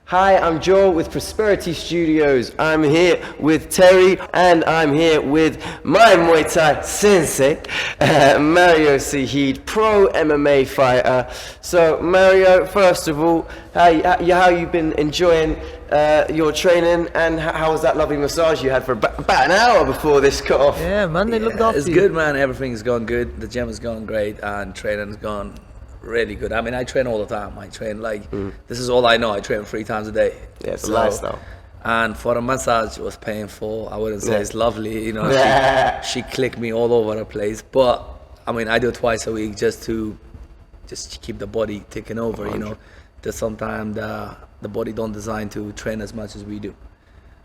Hi, I'm Joel with Prosperity Studios. I'm here with Terry and I'm here with my Muay Thai sensei, Mario Saeed, pro MMA fighter. So Mario, first of all, how you been enjoying your training, and how was that lovely massage you had for about an hour before this cut off? Yeah, man, they looked after you. It's good, man. Everything's going good. The gym is going great and training's going really good. I mean, I train all the time. I train this is all I know. I train 3 times a day. Yeah, it's a lifestyle. And for a massage, it was painful. I wouldn't say it's lovely. You know, she clicked me all over the place. But I mean, I do it twice a week just to keep the body taking over. 100. You know, that sometimes the body don't design to train as much as we do.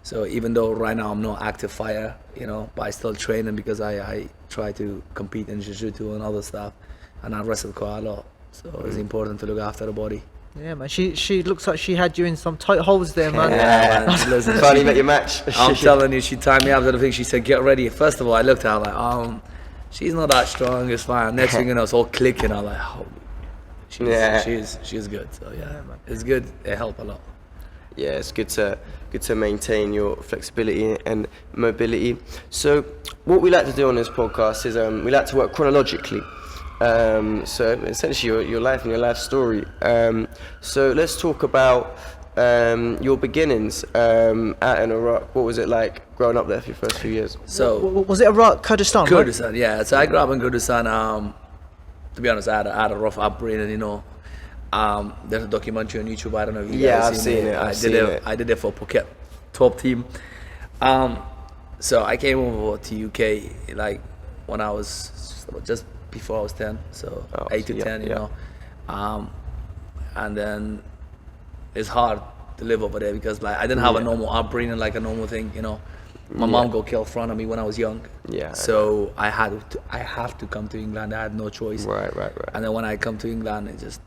So even though right now I'm not active fighter, you know, but I still training because I try to compete in jiu-jitsu and other stuff, and I wrestle quite a lot. So it's important to look after the body. Yeah, man. She looks like she had you in some tight holes there, man. Yeah, man. Listen, finally met your match. I'm telling you, she tied me up to the thing. She said, "Get ready." First of all, I looked at her like, she's not that strong. It's fine. Next thing you know, it's all clicking. I'm like, holy. She's good. So yeah, man. It's good. It helped a lot. Yeah, it's good to maintain your flexibility and mobility. So what we like to do on this podcast is we like to work chronologically. So essentially your life and your life story. So let's talk about your beginnings out in Iraq. What was it like growing up there for your first few years? So was it Iraq, Kurdistan? Kurdistan, right? yeah. So I grew up in Kurdistan. To be honest, I had a rough upbringing. You know, there's a documentary on YouTube. I don't know if you guys I've seen it. I did it for Phuket top team. So I came over to UK like when I was just before I was 10, so 8 to 10, you know. And then it's hard to live over there because like I didn't have a normal upbringing, like a normal thing, you know. My mom got killed in front of me when I was young. Yeah. So I have to come to England. I had no choice. Right. And then when I come to England, it just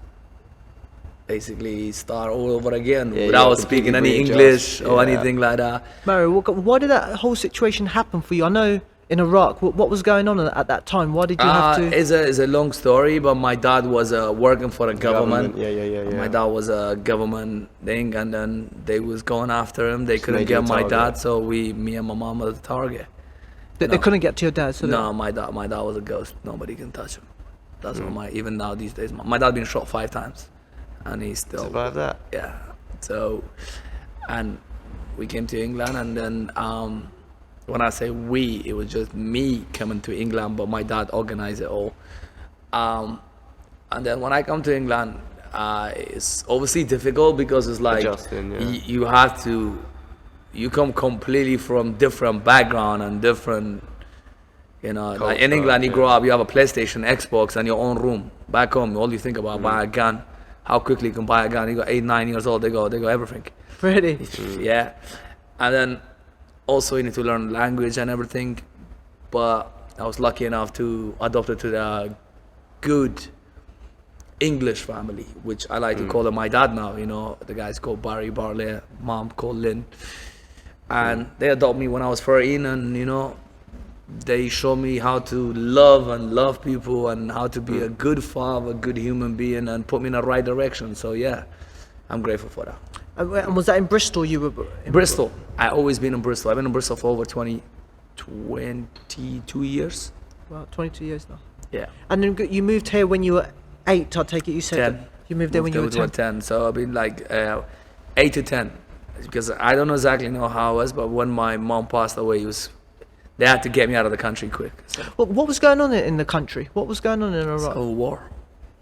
basically start all over again Yeah, without speaking any English or anything like that. Mario, why did that whole situation happen for you? I know in Iraq, what was going on at that time? Why did you have to? It's a long story, but my dad was working for the government. Yeah. My dad was a government thing, and then they was going after him. They couldn't get my dad, so me and my mom were the target. They couldn't get to your dad, so no, my dad was a ghost. Nobody can touch him. That's what even now these days. My dad been shot 5 times, and he's still survived that. Yeah. So, and we came to England, and then. When I say we, it was just me coming to England, but my dad organized it all. And then when I come to England, it's obviously difficult because it's like you come completely from different background and different, you know, culture, like in England you grow up, you have a PlayStation, Xbox and your own room. Back home, all you think about buy a gun, how quickly you can buy a gun. You got 8, 9 years old, they go everything. Really? Yeah. And then also, you need to learn language and everything, but I was lucky enough to adopt to the good English family, which I like to call my dad now. You know, the guy's called Barry, Barley, mom called Lynn, and they adopted me when I was 13, and you know, they showed me how to love people and how to be a good father, a good human being, and put me in the right direction. So yeah, I'm grateful for that. And was that in Bristol? You were in Bristol. I always been in Bristol. I've been in Bristol for over 22 years. Well, 22 years now. Yeah. And then you moved here when you were 8. I take it you said 10. You moved there when you were 10. So I've been like 8 to 10, because I don't exactly know how it was, but when my mom passed away, they had to get me out of the country quick. So. Well, what was going on in the country? What was going on in Iraq? Still war.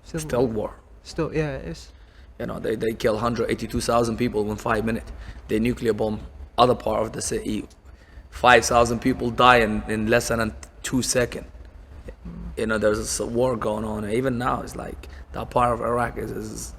Still war. Still, yeah, it is. You know, they kill 182,000 people in 5 minutes. They nuclear bomb other part of the city. 5,000 people die in less than 2 seconds. You know, there's a war going on. And even now, it's like that part of Iraq is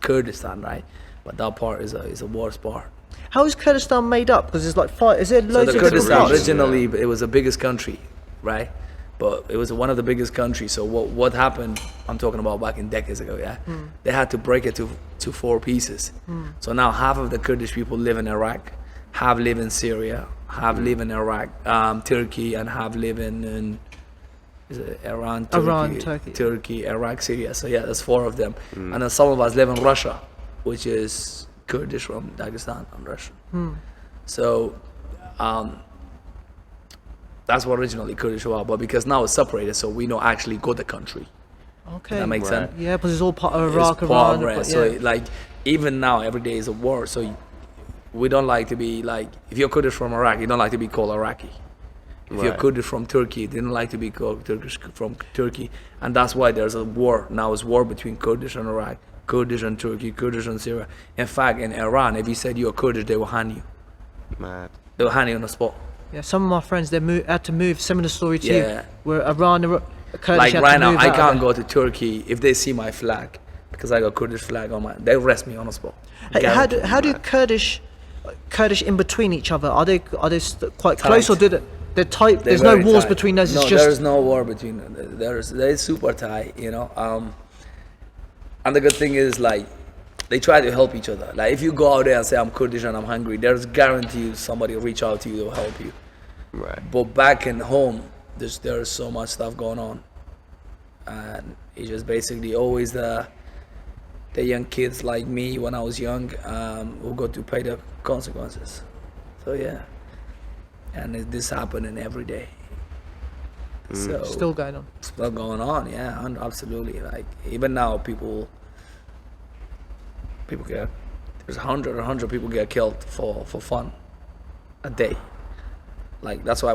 Kurdistan, right? But that part is a worst part. How is Kurdistan made up? Because it's like is there loads of Kurdistan parts? originally it was the biggest country, right? But it was one of the biggest countries. So what happened, I'm talking about back in decades ago, yeah? They had to break it to 4 pieces. So now half of the Kurdish people live in Iraq, half live in Syria, half live in Iraq, Turkey, and half live in Iran, Turkey, Iraq, Syria. So yeah, there's 4 of them. And then some of us live in Russia, which is Kurdish from Dagestan and Russian. So that's what originally Kurdish was, but because now it's separated, so we don't actually go the country. Okay. That makes sense. Yeah, because it's all part of It's Iraq, part of Iran. it. So like even now, every day is a war. So we don't like to be like, if you're Kurdish from Iraq, you don't like to be called Iraqi. If you're Kurdish from Turkey, they don't like to be called Turkish from Turkey, and that's why there's a war now. It's war between Kurdish and Iraq, Kurdish and Turkey, Kurdish and Syria. In fact, in Iran, if you said you're Kurdish, they will hang you. Mad. They will hang you on the spot. Yeah, some of my friends, they had to move. Similar story to Yeah. you, where Iran, Kurdish Like had right to now, move I out of can't it. go to Turkey if they see my flag, because I got Kurdish flag on my. They arrest me on the spot. Hey, Guaranteed. how do Kurdish in between each other? Are they quite close, or Tight. they're tight? They're There's no very wars tight. between us. No, It's just there's no war between them. They're super tight, you know. And the good thing is, like, they try to help each other. Like, if you go out there and say I'm Kurdish and I'm hungry, there's guarantee somebody will reach out to you to help you. Right. But back in home, there's so much stuff going on, and it's just basically always the young kids like me when I was young who got to pay the consequences. So yeah, and this happening every day. So still going on. still going on, yeah, and absolutely. Like even now, people get, there's 100 people get killed for fun a day. Like that's why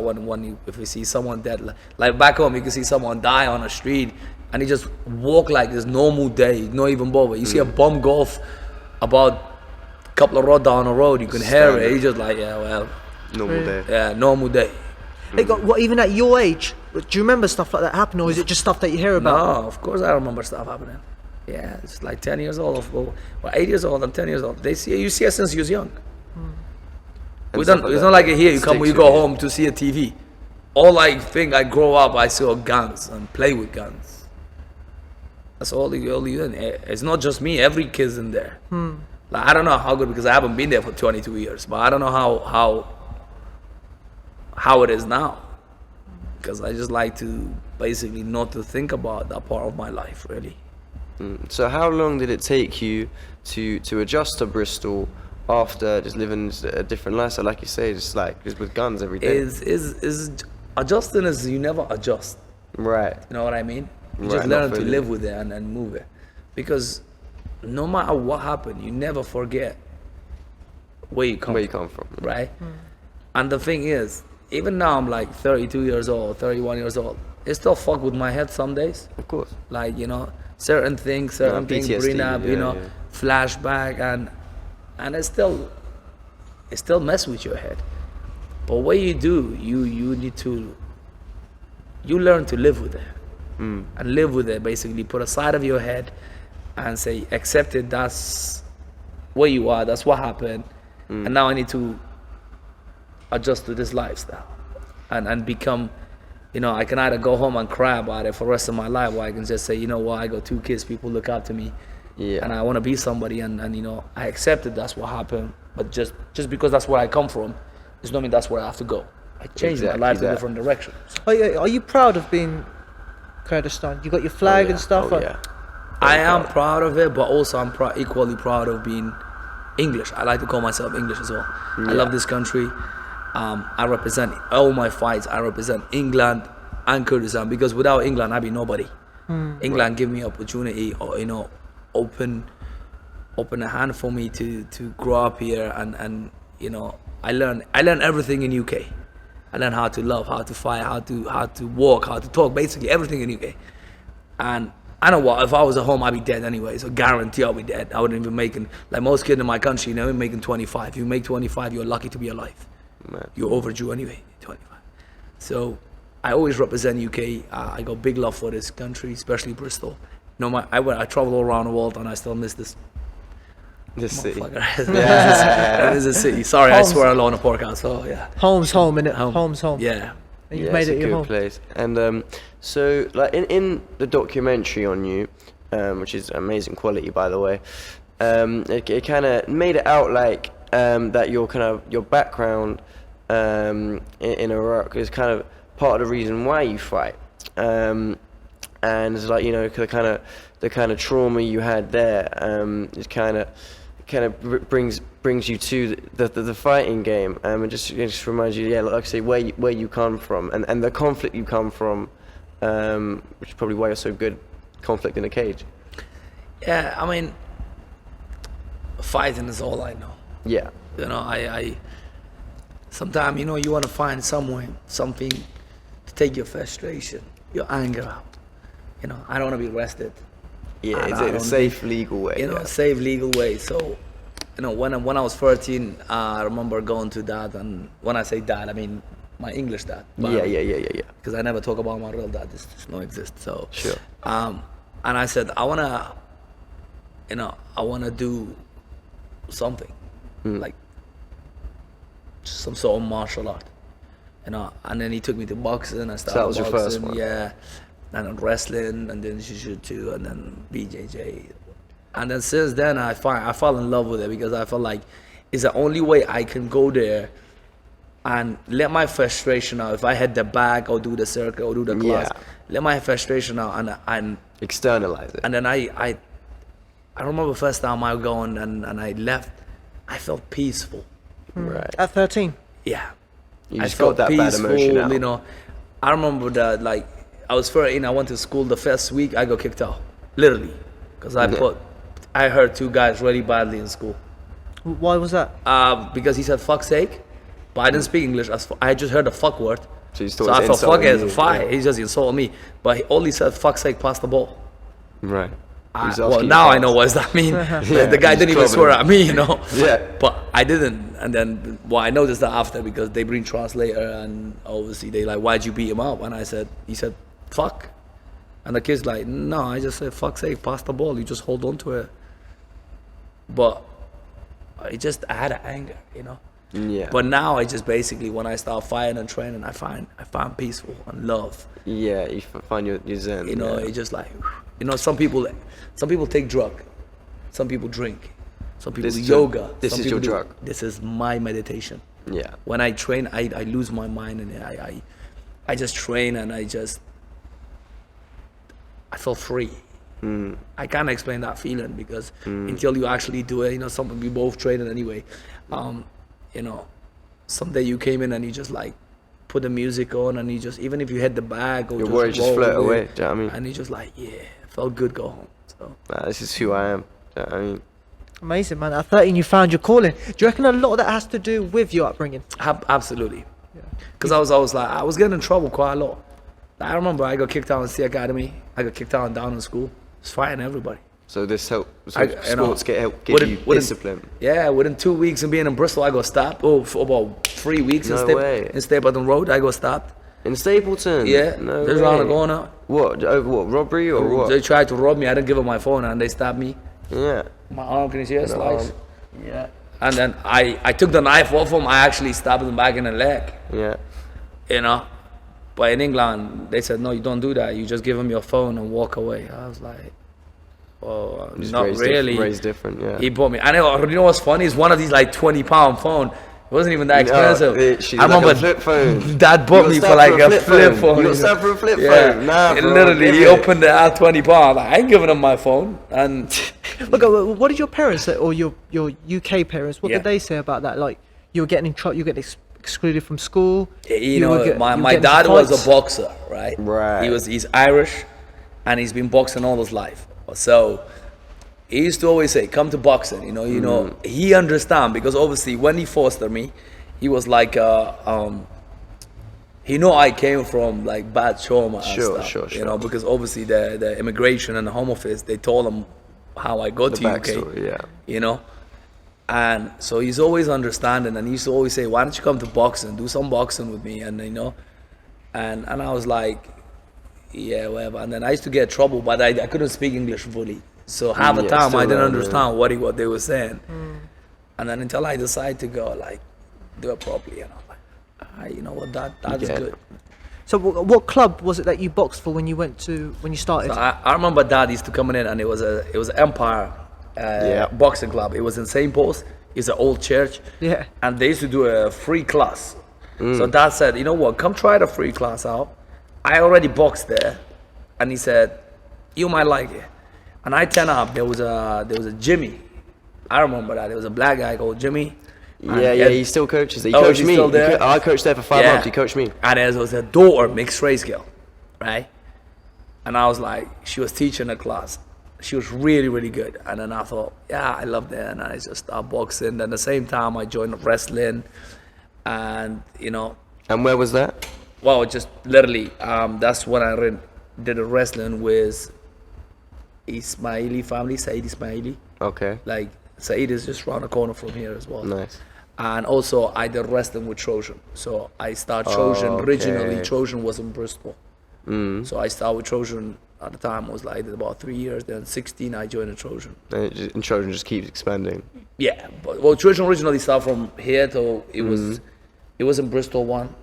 if we see someone dead, like back home, you can see someone die on the street, and he just walk like this normal day, not even bother. You see a bomb go off about a couple of road down the road, you can hear it. He's just like, yeah, well, Normal day. yeah, normal day. Hey, what, even at your age, do you remember stuff like that happen, or is it just stuff that you hear about? No, of course I remember stuff happening. Yeah, it's like 10 years old, or 8 years old. I'm 10 years old. You see us since you was young. It's not like here you come, you go home to see a TV. All I think I grow up, I saw guns and play with guns. That's all you did. It's not just me. Every kid's in there. Like I don't know how good, because I haven't been there for 22 years. But I don't know how it is now, because I just like to basically not to think about that part of my life really. So how long did it take you to adjust to Bristol after just living a different lifestyle, like you say, just with guns every day? Is adjusting is you never adjust. Right. You know what I mean? You Right, just not learn to fully. live with it and move it, because no matter what happened, you never forget where you come from. right? And the thing is, even now I'm like 32 years old, 31 years old. It still fuck with my head some days. Of course. Like, you know, certain things bring up, you know, flashback, and it still mess with your head. But what you do, you need to, you learn to live with it. And live with it, basically put aside of your head and say, accept it, that's where you are, that's what happened, and now I need to adjust to this lifestyle and become, you know, I can either go home and cry about it for the rest of my life, or I can just say, you know what, I got 2 kids, people look up to me, and I want to be somebody, and you know, I accepted that's what happened, but just because that's where I come from, does not mean that's where I have to go. I changed my life in a different direction. Are you proud of being Kurdistan? You got your flag and stuff? I am proud of it, but also I'm equally proud of being English. I like to call myself English as well. I love this country. I represent all my fights. I represent England and Kurdistan, because without England, I'd be nobody. England give me opportunity, or you know, open a hand for me to grow up here, and you know, I learned everything in UK. I learned how to love, how to fight, how to walk, how to talk, basically everything in UK. And I know what, if I was at home, I'd be dead anyway, so guarantee I'll be dead. I wouldn't even making, like most kids in my country, you know, making 25. If you make 25, you're lucky to be alive. You're overdue anyway, 25. So I always represent UK. I got big love for this country, especially Bristol. You know, I travel all around the world, and I still miss this city. It is a city. Sorry, I swear a lot on the podcast. So yeah. Home's home, innit? Home's home. Yeah. And you've made it your good home. place. And so, like in the documentary on you, which is amazing quality, by the way, it kind of made it out like that your background in Iraq is kind of part of the reason why you fight, and it's like, you know, the kind of trauma you had there is kind of kind of brings you to the fighting game, and just reminds you, like I say, where you come from, and the conflict you come from, which is probably why you're so good conflict in a cage. Yeah, I mean, fighting is all I know. Yeah. You know, I sometimes, you know, you want to find something to take your frustration, your anger out. You know, I don't want to be arrested. Yeah, it's a safe, legal way. You know, a safe, legal way. So, you know, when I was 13, I remember going to dad, and when I say dad, I mean my English dad. Yeah. Because I never talk about my real dad. This does not exist. So, sure. And I said, I wanna do something, like some sort of martial art, you know. And then he took me to boxing. I started So that was boxing, your first one? Yeah. And then wrestling, and then jiu-jitsu, and then BJJ. And then since then, I fell in love with it, because I felt like it's the only way I can go there and let my frustration out. If I hit the back or do the circle or do the class, let my frustration out and externalize it. And then I remember the first time I go and I left, I felt peaceful. Right. At 13? Yeah. You just got that bad emotion out. You know. I remember that, like, I was 13, I went to school. The first week, I got kicked out, literally, because I hurt two guys really badly in school. Why was that? Because he said "fuck's sake," but I didn't speak English. I just heard the fuck word. So I thought "fuck" as a fight. He just insulted me, but he only said "fuck's sake," pass the ball. Right. Well, now I know what does that mean. The guy didn't even swear at me, you know. Yeah. But I didn't, and then I noticed that after, because they bring translator, and obviously they like, why'd you beat him up? And he said, fuck. And the kid's like, no, I just said, fuck's sake, pass the ball. You just hold on to it. But I had an anger, you know. Yeah. But now I just basically, when I start fighting and training, I find peaceful and love. Yeah, you find your zen. You know, it's just like, you know, some people take drug, some people drink, some people do yoga. This is your drug. This is my meditation. Yeah. When I train, I lose my mind, and I just train, and I feel free. I can't explain that feeling, because until you actually do it, you know, we both training anyway. You know, someday you came in and you just like put the music on, and you just, even if you hit the bag or your words just float away. Do you know what I mean? And you just like, yeah, it felt good, go home. So this is who I am. Do you know what I mean? Amazing, man. At 13, you found your calling. Do you reckon a lot of that has to do with your upbringing? Absolutely. Because I was getting in trouble quite a lot. I remember I got kicked out in C Academy. I got kicked out down in school. Just fighting everybody. So this sports give you discipline. Yeah, within 2 weeks of being in Bristol, I got stopped. Oh, for about 3 weeks in Stapleton Road, I got stopped. In Stapleton? Yeah, no there's way. around the corner. What? Over what? Robbery or what? They tried to rob me. I didn't give them my phone, and they stabbed me. Yeah. My arm, can you see it? Slice. Yeah. And then I took the knife off him. I actually stabbed him back in the leg. Yeah. You know? But in England, they said, no, you don't do that. You just give him your phone and walk away. I was like, oh, not really. Raised different, yeah. He bought me. I know, you know what's funny? It's one of these like 20-pound phone. It wasn't even that expensive. I remember like a flip phone. Dad bought me for like a flip phone. You got stabbed for a flip phone? Nah, bro. Literally, he opened it at 20 pounds. I ain't giving him my phone. And Look, what did your parents say, or your UK parents? What did they say about that? Like, you were getting in trouble, you were getting excluded from school. You know, my dad was a boxer, right? Right. He's Irish, and he's been boxing all his life. So he used to always say, "Come to boxing." You know. He understand, because obviously when he fostered me, he was like, he know I came from like bad trauma and stuff. Sure. You know, because obviously the immigration and the Home Office, they told him how I got to UK. Yeah. You know. And so he's always understanding, and he used to always say, why don't you come to boxing, do some boxing with me? And you know, and I was like, yeah, whatever. And then I used to get in trouble, but I couldn't speak English fully, so half the time I didn't understand what they were saying. And then until I decided to go, like, do it properly, and I'm like, you know what, that is good. So what club was it that you boxed for when you started? So I remember Dad used to come in, and it was Empire boxing club. It was in St. Paul's. It's an old church. Yeah. And they used to do a free class. So Dad said, you know what, come try the free class out. I already boxed there. And he said, you might like it. And I turned up. There was a Jimmy. I remember that. There was a black guy called Jimmy. Yeah, he still coaches there. He Oh, coached he's me. still there? I coached there for 5 months. He coached me. And there was a daughter, mixed race girl, right? And I was like, she was teaching a class. She was really, really good. And then I thought, yeah, I love that. And I just started boxing. Then at the same time, I joined wrestling. And, you know. And where was that? Well, just literally, that's when I did a wrestling with Ismaili family, Saeed Ismaili. Okay. Like, Saeed is just around the corner from here as well. Nice. And also, I did wrestling with Trojan. So I started Trojan. Originally, Trojan was in Bristol. So I started with Trojan at the time. It was like about 3 years. Then 16, I joined the Trojan. And Trojan just keeps expanding. Yeah, but well, Trojan originally started from here to it was in Bristol one.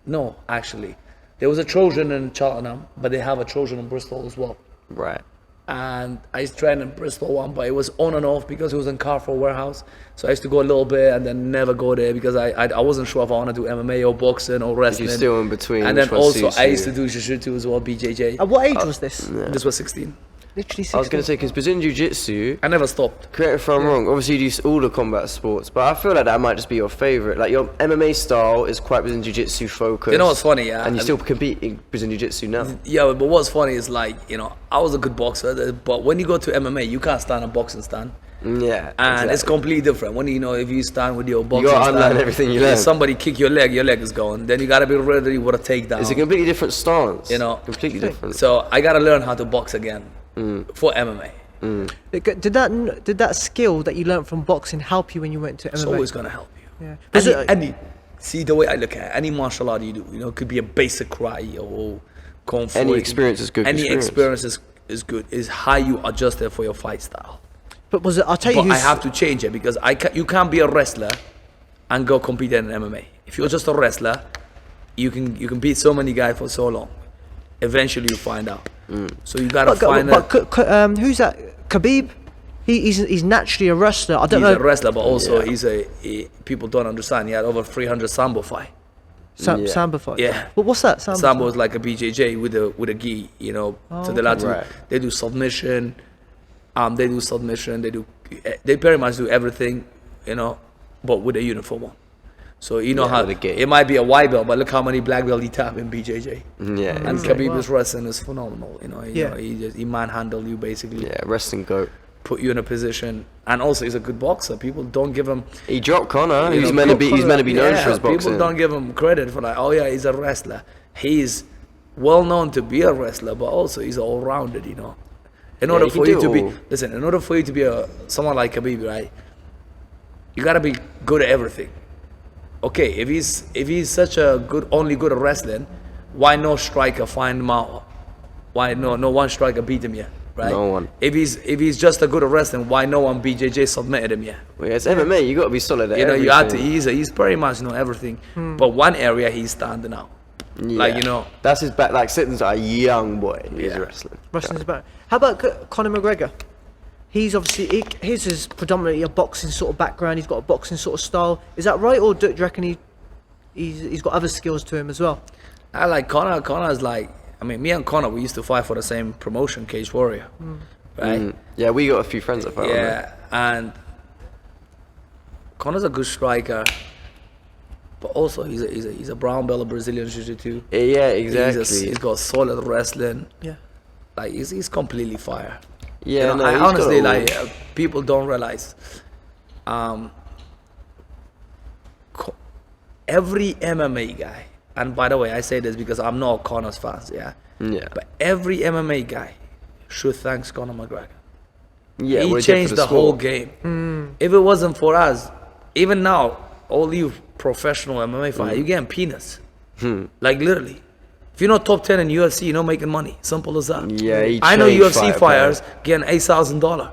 No, actually, there was a Trojan in Cheltenham, but they have a Trojan in Bristol as well. Right. And I trained in Bristol one, but it was on and off because it was in Carrefour warehouse. So I used to go a little bit and then never go there because I wasn't sure if I want to do MMA or boxing or wrestling. You're still in between. And then also I used to do jiu-jitsu as well, BJJ. At what age was this? Yeah. This was 16. Literally 16. I was going to say, because Brazilian Jiu-Jitsu, I never stopped. correct me if I'm wrong, obviously you do all the combat sports, but I feel like that might just be your favourite. Like your MMA style is quite Brazilian Jiu-Jitsu focused. You know what's funny, yeah? And you still compete in Brazilian Jiu-Jitsu now. Yeah, but what's funny is like, you know, I was a good boxer, but when you go to MMA, you can't stand a boxing stand. Yeah. And it's exactly. completely different. When you know, if you stand with your boxing gotta stand, unlearn everything you learned. somebody kick your leg is gone. Then you gotta be ready with a takedown. It's a completely different stance. You know, completely different. So I gotta learn how to box again for MMA. Did that skill that you learned from boxing help you when you went to MMA? It's always gonna help you. Yeah. See the way I look at it, any martial art you do, you know, it could be a basic karate or kung fu. Any experience is good. Any experience is good. Is how you adjust it for your fight style. But was it? I'll tell you. But I have to change it because you can't be a wrestler and go compete in MMA. If you're just a wrestler, you can beat so many guys for so long. Eventually, you find out. So you gotta find out. But who's that? Khabib? He's naturally a wrestler. I don't know. He's a wrestler, but also people don't understand. He had over 300 sambo fight. Sambo fight. Yeah. But what's that? Sambo is like a BJJ with a gi, you know. So they do submission. They pretty much do everything, you know, but with a uniform on. So you know how it might be a white belt, but look how many black belt he tap in BJJ. Yeah. And Khabib's wrestling is phenomenal. You know, he manhandle you basically. Yeah, wrestling goat. Put you in a position, and also he's a good boxer. People don't give him. He dropped Conor. He's meant to be known for his boxing. People don't give him credit for like, oh yeah, he's a wrestler. He's well known to be a wrestler, but also he's all rounded. You know, in order for you to be someone like Khabib, right? You gotta be good at everything. Okay, if he's such a only good at wrestling, why no striker find him out? Why no one striker beat him yet? Right? No one. If he's just a good at wrestling, why no one BJJ submitted him yet? Well, yeah, it's MMA. You got to be solid at you know, everything. you have to. He's pretty much everything. But one area he's standing out. Yeah. Like, you know, that's his back. Like Sitton's a young boy. He's wrestling. Wrestling's better. How about Conor McGregor? He's obviously his is predominantly a boxing sort of background. He's got a boxing sort of style. Is that right, or do you reckon he's got other skills to him as well? I like Conor. Conor's like. I mean, me and Conor, we used to fight for the same promotion, Cage Warrior, right? Yeah, we got a few friends that fight. Yeah, and Conor's a good striker, but also he's a brown belt of Brazilian Jiu-Jitsu. Yeah, exactly. He's got solid wrestling. Yeah, like he's completely fire. Yeah, you know, I honestly people don't realize. Every MMA guy. And by the way, I say this because I'm not Conor's fans, yeah? Yeah. But every MMA guy should thank Conor McGregor. Yeah, he changed the whole game. If it wasn't for us, even now, all you professional MMA fighters, you getting peanuts. Like literally. If you're not top 10 in UFC, you're not making money. Simple as that. Yeah, I know UFC fighters getting $8,000.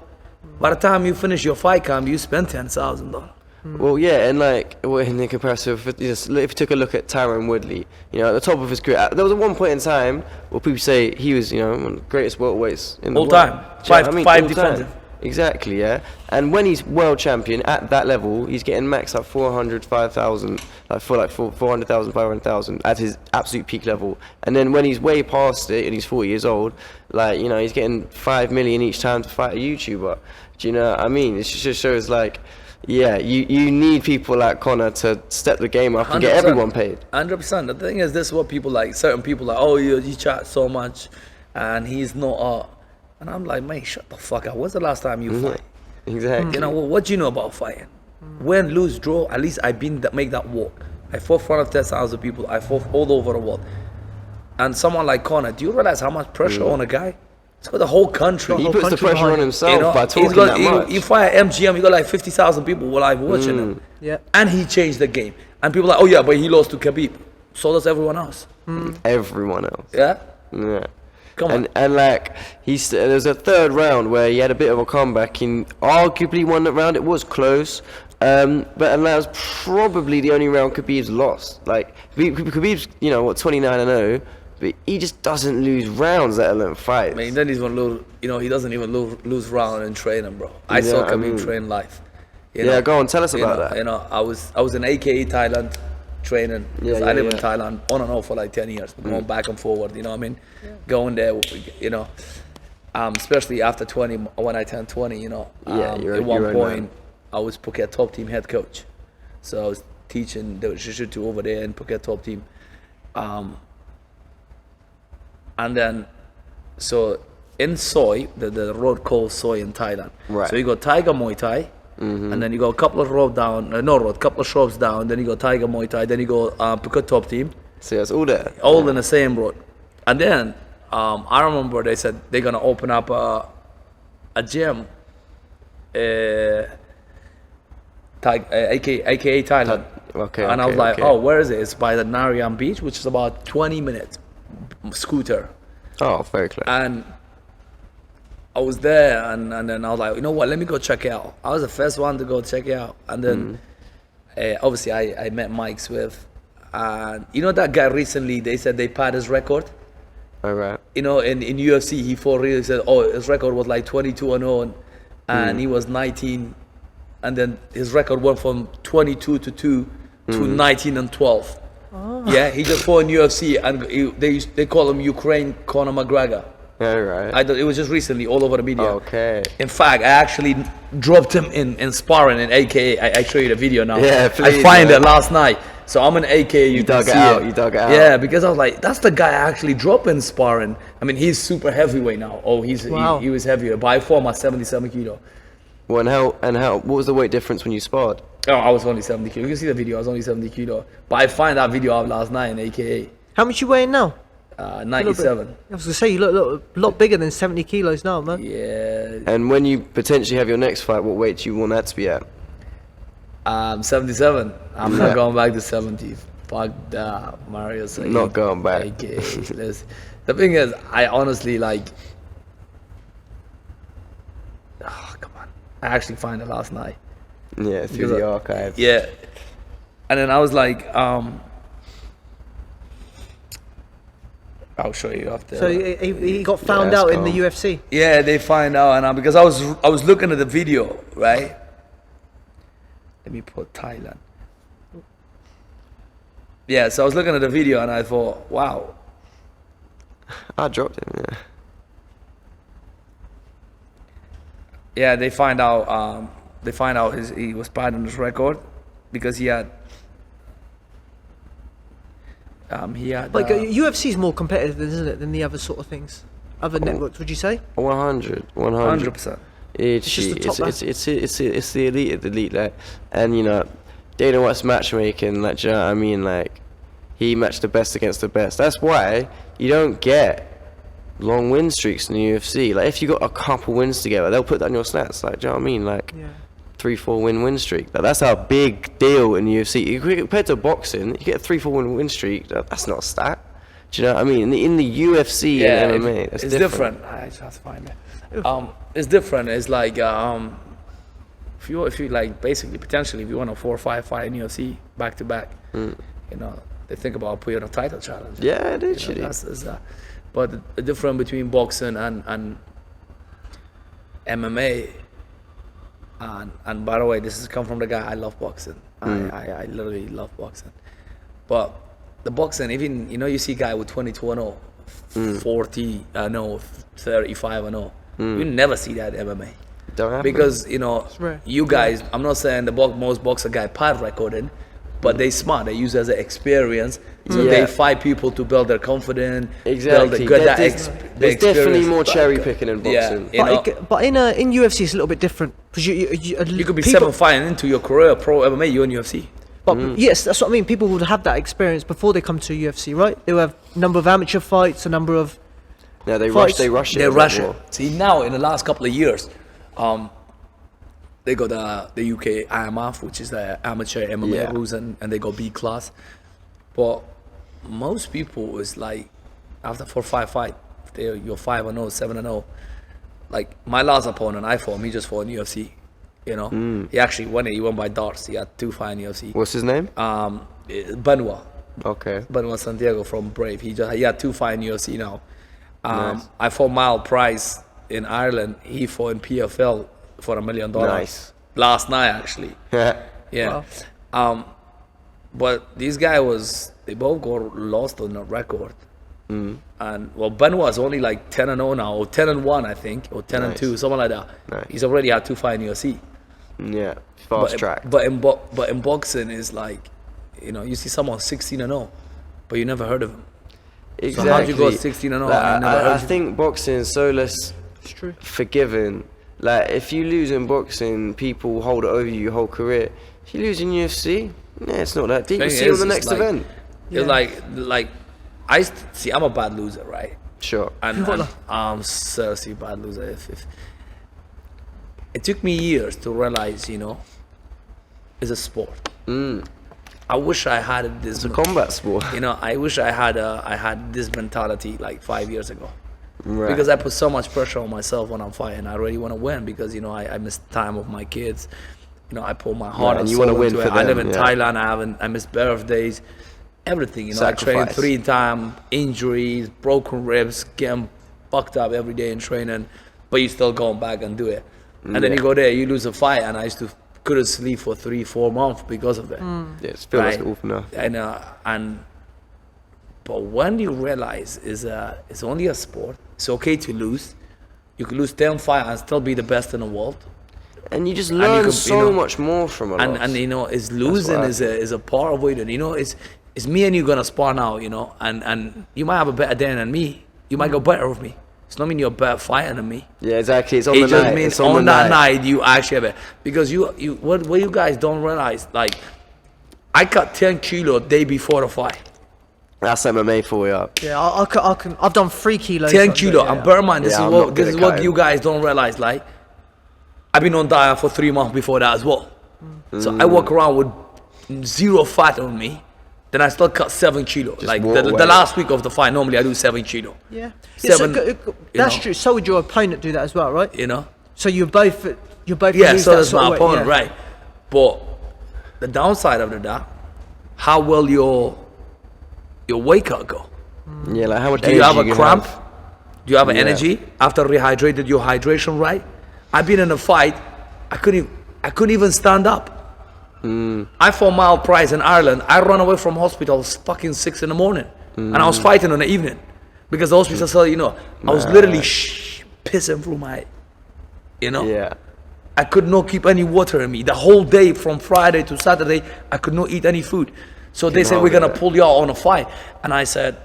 By the time you finish your fight camp, you spend $10,000. Well, yeah, and like in the comparison, if you took a look at Tyron Woodley, you know, at the top of his career, there was one point in time where people say he was, you know, one of the greatest welterweights in the All world. time. Five defensive. Exactly, yeah. And when he's world champion at that level, he's getting max like 405,000, like for 400,000, 500,000 at his absolute peak level. And then when he's way past it and he's 40 years old, like, you know, he's getting 5 million each time to fight a YouTuber. Do you know what I mean? It just shows like, yeah, you need people like Conor to step the game up and get everyone paid. 100%. The thing is, this is what people like. Certain people like, oh, you chat so much, and he's not. And I'm like, mate, shut the fuck up. When's the last time you fight? Exactly. You know, what do you know about fighting? Win, lose, draw. At least I've been that make that walk. I fought in front of 10,000 people. I fought all over the world. And someone like Conor, do you realize how much pressure on a guy? It's got the whole country. He puts the pressure on himself, you know, by talking that much. You fight at MGM, you got like 50,000 people live watching him. Yeah. And he changed the game. And people are like, oh yeah, but he lost to Khabib. So does everyone else. Everyone else. Yeah? Yeah. Come on. And like there's a third round where he had a bit of a comeback. He arguably won that round. It was close, but that was probably the only round Khabib's lost. Like Khabib's, you know what, 29-0, but he just doesn't lose rounds, let alone fights. I mean, then he's gonna lose. You know, he doesn't even lose round in training, bro. I saw Khabib train live. You know? Go on, tell us about that. You know, I was in AKA Thailand training. I live in Thailand on and off for like 10 years, going back and forward. You know what I mean? Going there, you know, especially after 20, when I turned 20. You know, at one point I was Phuket top team head coach, so I was teaching the jiu-jitsu over there in Phuket top team. And then, so in Soi, the road called Soi in Thailand. Right. So you got Tiger Muay Thai, and then you go a couple of couple of shops down. Then you go Tiger Muay Thai. Then you go Phuket top team. So it's all there. All in the same road. And then I remember they said they're gonna open up a gym, aka Thailand. Okay. And I was like, oh, where is it? It's by the Narayan Beach, which is about 20 minutes scooter. Oh, very close. And I was there, and then I was like, you know what, let me go check it out. I was the first one to go check it out. And then obviously I met Mike Swift, and you know that guy recently, they said they passed his record. All right. You know, in UFC he fought really, said, oh, his record was like 22-0, and he was 19, and then his record went from 22-2 to 19-12. Yeah, he just fought in UFC, and they call him Ukraine Conor McGregor. Yeah, right. It was just recently all over the media. Okay. In fact, I actually dropped him in sparring in AKA. I show you the video now. Yeah, please. I find it last night. So I'm in AKA. You dug it out. You dug it out. Yeah, because I was like, that's the guy I actually dropped in sparring. I mean, he's super heavyweight now. Oh, he was heavier. But I fought him at 77 kilo. Well, and how? What was the weight difference when you sparred? Oh, I was only 70 kilo. You can see the video. I was only 70 kilo. But I find that video out last night in AKA. How much you weighing now? 97. I was gonna say you look a lot bigger than 70 kilos now, man. Yeah. And when you potentially have your next fight, what weight do you want that to be at? 77. I'm not going back to 70. Fuck that, Mario Saeed. Not going back. AKA. The thing is, I honestly like. Oh, come on. I actually find it last night. Yeah, through the archive. Yeah. And then I was like, I'll show you after. So he got found out in the UFC. Yeah, they find out, and because I was looking at the video, right? Let me put Thailand. Yeah, so I was looking at the video and I thought, wow. I dropped him. Yeah. Yeah, they find out. He was bad on his record because he had. Like UFC is more competitive, isn't it, than the other sort of things, other networks? Would you say? 100%. It's the elite of the elite, like, and you know, Dana White's matchmaking, like, do you know what I mean? Like, he matched the best against the best. That's why you don't get long win streaks in the UFC. Like, if you got a couple wins together, they'll put that on your stats. Like, do you know what I mean? Like, 3-4 win streak. Like, that's a big deal in the UFC. Compared to boxing, you get a 3-4 win streak. That's not a stat. Do you know what I mean? In the UFC and MMA, it's different. I just have to find it. It's different. It's like if you like, basically potentially if you want a 4 or 5 fight in UFC back to back, you know, they think about putting a title challenge. Yeah, literally. You know, that's but the difference between boxing and MMA And by the way, this has come from the guy. I love boxing. I literally love boxing. But the boxing, even you see a guy with 22-0, 40, 35-0. You never see that in MMA. Don't happen. Because rare. you guys, I'm not saying the most boxer guy part recorded, but they smart. They use it as an experience, so they fight people to build their confidence. Exactly. There's definitely more cherry picking in boxing. But in UFC it's a little bit different because You could be 7 fighting into your career, pro MMA, you're in UFC. But yes, that's what I mean. People would have that experience before they come to UFC, right? They will have a number of amateur fights, a number of No, they fights. rush it. They a bit rush it. more. See, now in the last couple of years, they got the UK IMF, which is the amateur MMA rules, and they got B class. But most people is like, after 4 or 5 fights, you're 5-0, 7-0. Like my last opponent, I fought him. He just fought in UFC. He actually won it. He won by darts. He had 2 fights in UFC. What's his name? Benoit. Okay. Benoit Santiago from Brave. He had 2 fights in UFC now. Nice. I fought Mal Price in Ireland. He fought in PFL for $1 million. Nice. Last night, actually. Yeah. Wow. But these guys they both got lost on the record. And Benoit's only like 10-0 now, or 10-1, I think, or 10-2, something like that. Nice. He's already had 2 fights in UFC. Yeah, fast track. But in boxing is like, you see someone 16-0, but you never heard of him. Exactly. So how'd you go 16-0? I think boxing is so less It's true. forgiving. Like if you lose in boxing, people hold it over you your whole career. If you lose in UFC, it's not that deep. We'll see you on the next event. It's like I'm a bad loser, right? Sure. And I'm seriously a bad loser. If it took me years to realize, it's a sport. I wish I had this. It's a combat sport. I wish I had this mentality like 5 years ago. Right. Because I put so much pressure on myself when I'm fighting. I really want to win because I miss time with my kids. I put my heart and you soul want to win into for it. I live them, in Thailand. I miss birthdays, everything. I train Sacrifice. 3 times, injuries, broken ribs, getting fucked up every day in training, but you still going back and do it. And then you go there, you lose a fight, and I couldn't sleep for 3-4 months because of it. Yeah, it feels like awful now. But when you realize it's only a sport, it's okay to lose. You can lose 10 fights and still be the best in the world. And you just learn so much more from a loss. And it's losing is a part of it. It's me and you gonna spar now, and you might have a better day than me. You might go better with me. It's not mean you're a better fighter than me. Yeah, exactly. It's on It the just night. means It's on on the that night. night you actually have it. Because what you guys don't realize, like, I cut 10 kilo day before the fight. That's MMA for you. Yeah, I can. I've done 3 kilos. 10 kilo. And bear in mind, this Yeah, I'm is not what good at cutting. you guys don't realize. Like, I've been on diet for 3 months before that as well. So I walk around with 0 fat on me. Then I still cut 7 kilo. Like walk the away. last week of the fight, normally I do 7 kilo. Yeah. 7, That's true. So would your opponent do that as well, right? So you're both. Yeah, use so that that's sort my of way, opponent, yeah. right? But the downside of that, how will your weight cut go? Yeah, like how much Do you have energy a cramp? have? Do you have Yeah. energy after rehydrated? Your hydration right? I've been in a fight. I couldn't even stand up. I fought Mal Price in Ireland. I run away from hospital fucking 6 in the morning, and I was fighting in the evening because the hospital said, I was literally pissing through my, Yeah. I could not keep any water in me. The whole day from Friday to Saturday, I could not eat any food. So they said, we're going to pull you out on a fight. And I said,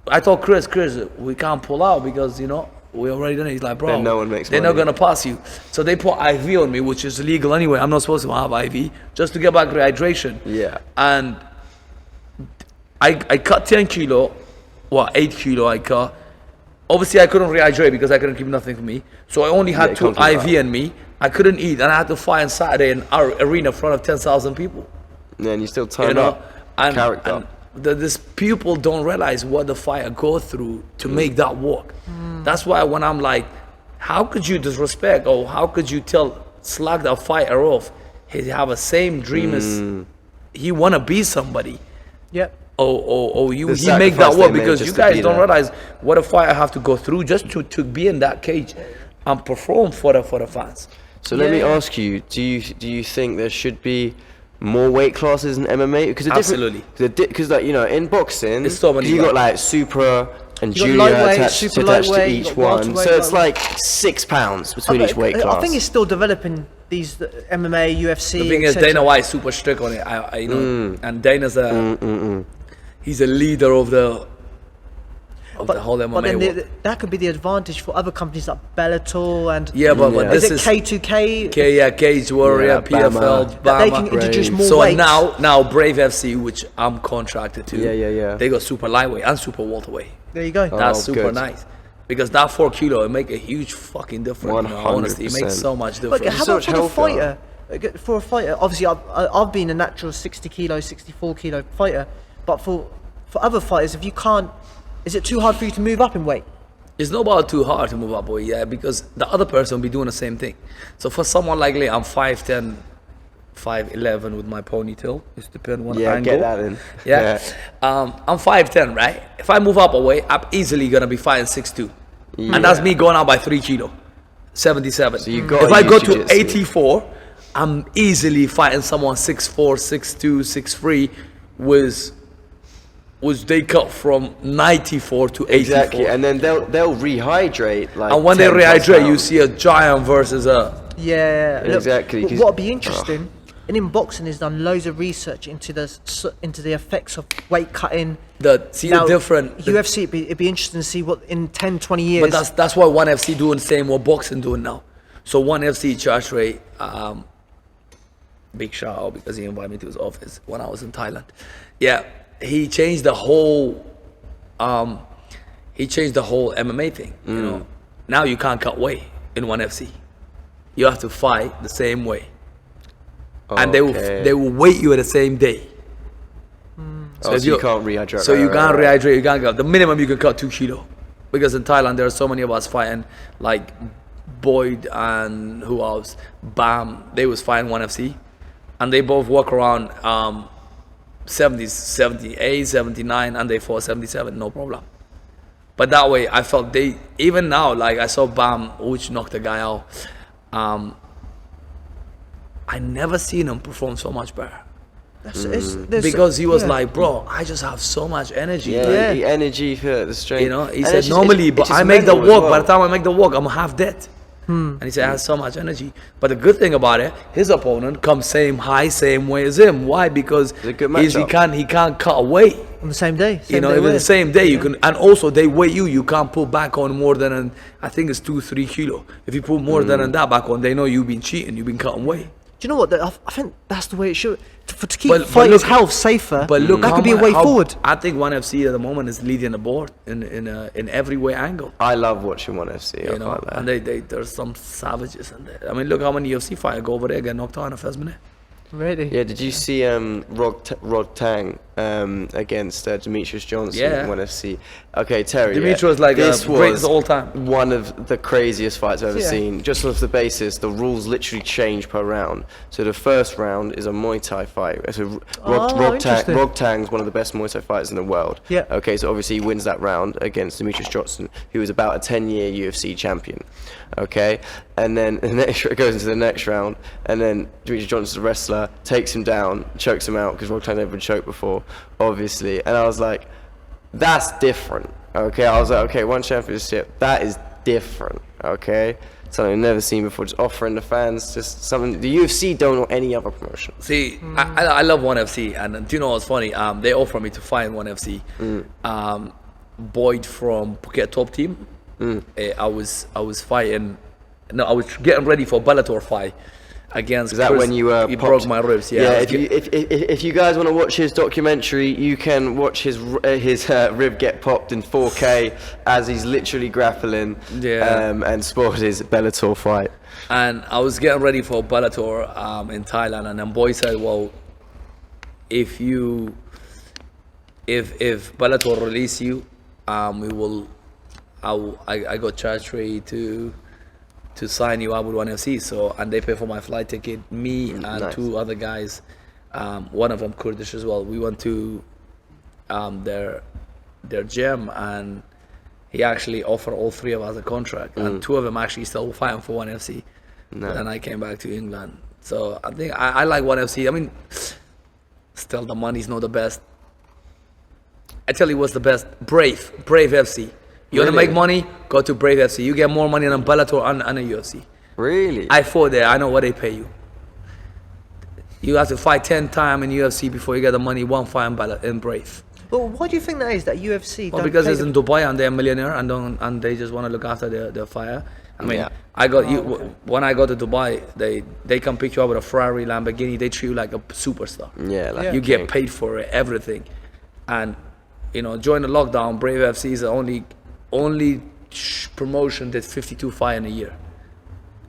I told Chris, we can't pull out because, we already done it. He's like, bro, Then no one makes they're money. not going to pass you. So they put IV on me, which is illegal anyway. I'm not supposed to have IV, just to get back rehydration. Yeah. And I cut 10 kilo, 8 kilo I cut. Obviously, I couldn't rehydrate because I couldn't keep nothing for me. So I only had 2 IV in me. I couldn't eat, and I had to fight on Saturday in our arena in front of 10,000 people. Yeah, and you still turn up. Character. And these people don't realize what the fighter go through to make that work. That's why when I'm like, how could you disrespect or how could you slag that fighter off? He have the same dream as he wanna be somebody. Yep. Or he make sacrifice that they work made because just you to guys be don't there. realize what a fighter have to go through just to be in that cage and perform for the fans. So let me Yeah. ask you: do you think there should be more weight classes in MMA? Because Absolutely. Because like in boxing, There's so many, you got right? like super and You got junior lightweight, attached super to lightweight, you each got one. welterweight, So it's lightweight. like 6 pounds between each weight class. I think it's still developing these MMA, UFC. The thing is, etc. Dana White is super strict on it. I know, and Dana's he's a leader of the whole MMA But then world. that could be the advantage for other companies like Bellator and Yeah, but is this it is K2K? Cage Warrior, Yeah, PFL, Bama. That they Bama. can introduce Brave. more So weights. now Brave FC, which I'm contracted to, Yeah. they got super lightweight and super welterweight. There you go. That's Oh, super good. nice. Because that 4 kilo, it make a huge fucking difference. Honestly, it makes 100%. so much But difference. how so about much for the healthier. fighter? For a fighter, obviously I've been a natural 60 kilo, 64 kilo fighter, but for other fighters, if you can't, is it too hard for you to move up in weight? It's not about too hard to move up, boy. Yeah, because the other person will be doing the same thing. So for someone like me, I'm 5'10", 5'11" with my ponytail. It's depending on the Yeah, angle. get that in. Yeah. I'm 5'10", right? If I move up a weight, I'm easily gonna be fighting 6'2", and that's me going out by 3 kilo, 77. So you gotta if I go use to jiu-jitsu. 84, I'm easily fighting someone 6'4", 6'2", 6'3", was they cut from 94 to 84. Exactly, and then they'll rehydrate like. And when they 10 plus rehydrate, you pounds. see a giant versus a. Yeah, look, Exactly, What 'cause- would be interesting, and in boxing, is done loads of research into the effects of weight cutting. The Now, different. UFC, it'd be interesting to see what in 10, 20 years. But that's what ONE FC doing the same what boxing doing now. So ONE FC charge rate, big shout out because he invited me to his office when I was in Thailand. Yeah, he changed the whole MMA thing. You know, now you can't cut weight in ONE FC. You have to fight the same way, and they will weight you at the same day. So if you can't rehydrate. So you right, can't right. rehydrate. You can't go. The minimum you can cut 2 kilo, because in Thailand there are so many of us fighting, like Boyd and who else, Bam. They was fighting ONE FC, and they both walk around 70s, 78, 79, and they fought 77, no problem. But that way, I felt they even now, like I saw Bam, which knocked the guy out. I never seen him perform so much better. Because he was like, bro, I just have so much energy. Yeah, like, the energy for the strength. you know, he And said it's just- normally, it's but just I make the mental as walk. well. By the time I make the walk, I'm half dead. And he said, I have so much energy. But the good thing about it, his opponent comes same high, same way as him. Why? Because It's a good he matchup. can't cut away. on the same day. You know, day even weigh. the same day you can, and also they weigh you. You can't put back on more than I think it's 2-3 kilo. If you put more than that back on, they know you've been cheating. You've been cutting weight. Do you know what? I think that's the way it should. To keep But fighters' look- health safer, But look, that could be a way forward. I think ONE FC at the moment is leading the board in every way angle. I love watching ONE FC. You know, and there's some savages in there. I mean, look how many UFC fighters go over there get knocked out in the first minute. Really? Yeah, did you see Rod Tang against Demetrius Johnson Yeah. in ONE FC? Okay, Terry. Demetrius like this greatest was of all time. one of the craziest fights I've ever Yeah. seen. Just off the basis, the rules literally change per round. So the first round is a Muay Thai fight. So interesting. Rod Tang's one of the best Muay Thai fighters in the world. Yeah. Okay, so obviously he wins that round against Demetrius Johnson, who was about a 10-year UFC champion. Okay, and then it goes into the next round, and then Demetrius Johnson's a wrestler, takes him down, chokes him out because Rod Tang's never been choked before, obviously. And I was like, that's different. Okay, I was like, okay, one championship, that is different. Okay, something I've never seen before. Just offering the fans just something the UFC don't or any other promotion. See, I love ONE FC, and do you know what's funny? They offered me to fight in ONE FC. Boyd from Phuket Top Team. I was fighting. No, I was getting ready for a Bellator fight against. Is that Chris. when you He popped- broke my ribs? Yeah. I was if you guys want to watch his documentary, you can watch his rib get popped in 4K as he's literally grappling. Yeah. And sport his Bellator fight. And I was getting ready for Bellator in Thailand, and then boy said, "Well, if Bellator release you, we will. I got charge rate to sign you up with ONE FC. So and they pay for my flight ticket. Me and nice. 2 other guys, one of them Kurdish as well. We went to their gym, and he actually offered all 3 of us a contract, and 2 of them actually still fighting for ONE FC. No. Then I came back to England. So I think I like ONE FC. I mean, still the money's not the best. I tell you what's the best. Brave FC. You want to Really? make money? Go to Brave FC. You get more money than Bellator and a UFC. Really? I fought there. I know what they pay you. You have to fight 10 times in UFC before you get the money. One fight in Brave. Well, why do you think that is? That UFC? Well, don't because pay it's in Dubai and they're a millionaire and they just want to look after their fire. I mean, Yeah. when I go to Dubai, they can pick you up with a Ferrari, Lamborghini. They treat you like a superstar. Yeah, like Yeah. You get paid for it, everything. And during the lockdown, Brave FC is the only promotion that's 52 fight in a year.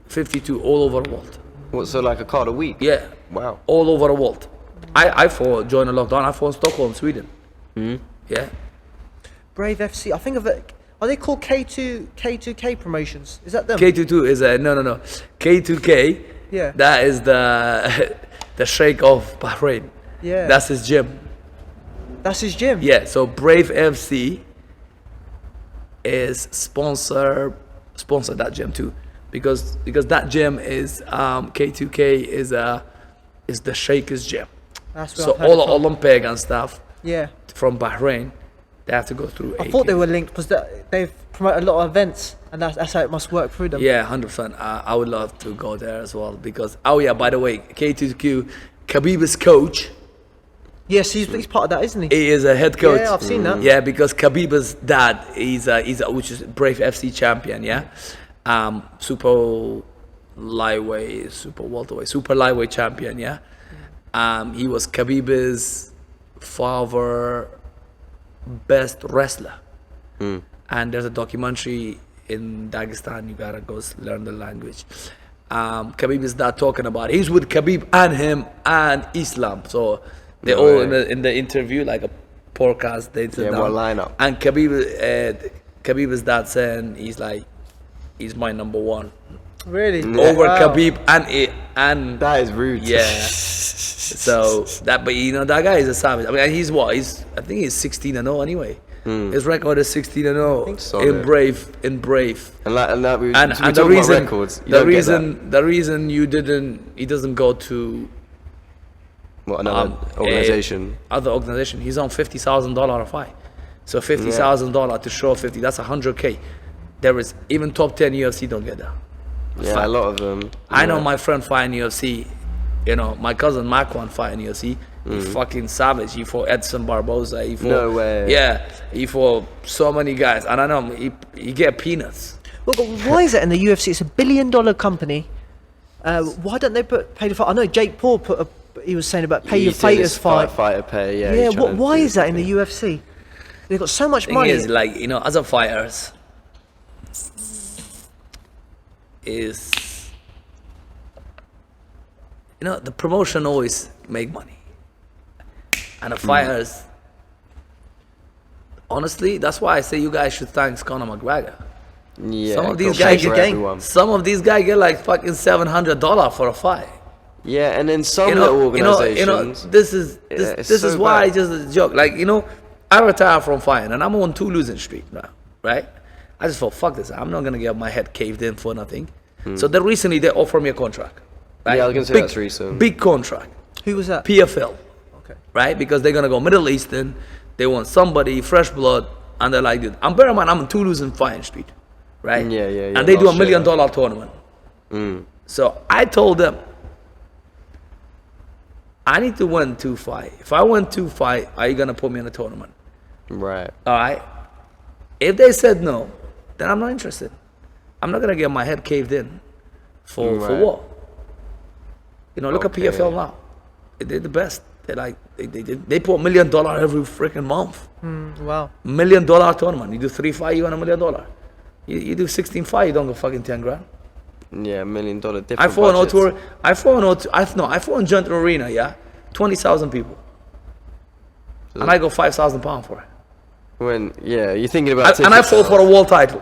52 all over the world. What, so like a card a week? Yeah. Wow. All over the world. I fought during the lockdown. I fought in Stockholm, Sweden. Yeah. Brave FC. I think of it. Are they called K2K promotions? Is that them? K22 is no. K2K. Yeah. That is the Sheikh of Bahrain. Yeah. That's his gym. That's his gym. Yeah. So Brave FC is sponsor that gym too, because that gym is K2K is the Sheikh's gym. That's where So I've heard all it the from. Olympic and stuff Yeah. from Bahrain, they have to go through. I thought they were linked because they've promoted a lot of events, and that's how it must work through them. Yeah, 100%. I would love to go there as well because by the way, K2Q, Khabib's coach. Yes, he's part of that, isn't he? He is a head coach. Yeah, I've seen that. Yeah, because Khabib's dad which is Brave FC champion. Yeah, super lightweight, super welterweight, super lightweight champion. Yeah, he was Khabib's father, best wrestler. And there's a documentary in Dagestan. You gotta go learn the language. Khabib is dad talking about it. He's with Khabib and him and Islam. So they're all in the interview, like a podcast. They sit Yeah, down. what lineup? And Khabib is dad saying he's my number one Really? over Wow. Khabib and That is rude. yeah. So but that guy is a savage. I mean, I think he's 16-0 anyway. His record is 16-0 so. in Brave. And we And talking the about reason, records. You don't get that. the reason he doesn't go to What, another organization? other organization. He's on $50,000 a fight. So $50,000 to show 50, that's 100K. There is even top 10 UFC don't get that. Yeah, a lot of them. I know my friend fight in UFC. My cousin Makwan fight in UFC. He fucking savage. He fought Edson Barboza. He fought, No way. Yeah, he fought so many guys. And I know he get peanuts. Well, but why is it in the UFC? It's $1 billion company. Why don't they pay the fight? I know Jake Paul he was saying about pay He E your did fighters his fight. fighter pay, yeah. Yeah. he's trying to Why do is that in thing. the UFC? They've got so much Thing money. is, like, as a fighters, the promotion always make money. And the fighters, honestly, that's why I say you guys should thank Conor McGregor. Yeah, Some of these got guys paid for get everyone. some of these guys get like fucking $700 for a fight. Yeah, and then some little organizations. This is it's this so is why bad. just a joke. Like, I retired from fighting and I'm on 2 losing streak now, right? I just thought, fuck this. I'm not gonna get my head caved in for nothing. So then recently they offered me a contract. Right? Yeah, I was gonna say that's recent. Big contract, Who was that? PFL, Okay. right? Because they're gonna go Middle Eastern. They want somebody fresh blood, and they're like, dude, bear in mind, I'm on 2 losing fighting streak, right? Yeah. And they do lost $1 million shit. tournament. So I told them, I need to win 2 fights. If I win 2 fights, are you gonna put me in a tournament? Right. All right. If they said no, then I'm not interested. I'm not gonna get my head caved in for Right. what? Look at Okay. PFL now. They're the best. They put $1 million every freaking month. Wow. $1 million tournament. You do 3 fights, you win $1 million. You do 16 fights, you don't get fucking 10 grand. Yeah, $1 million different. I fought in budgets. Otur. I fought in Joint Arena. Yeah, 20,000 people, and I got 5,000 pounds for it. You're thinking about. And I tickets. fought for a world title.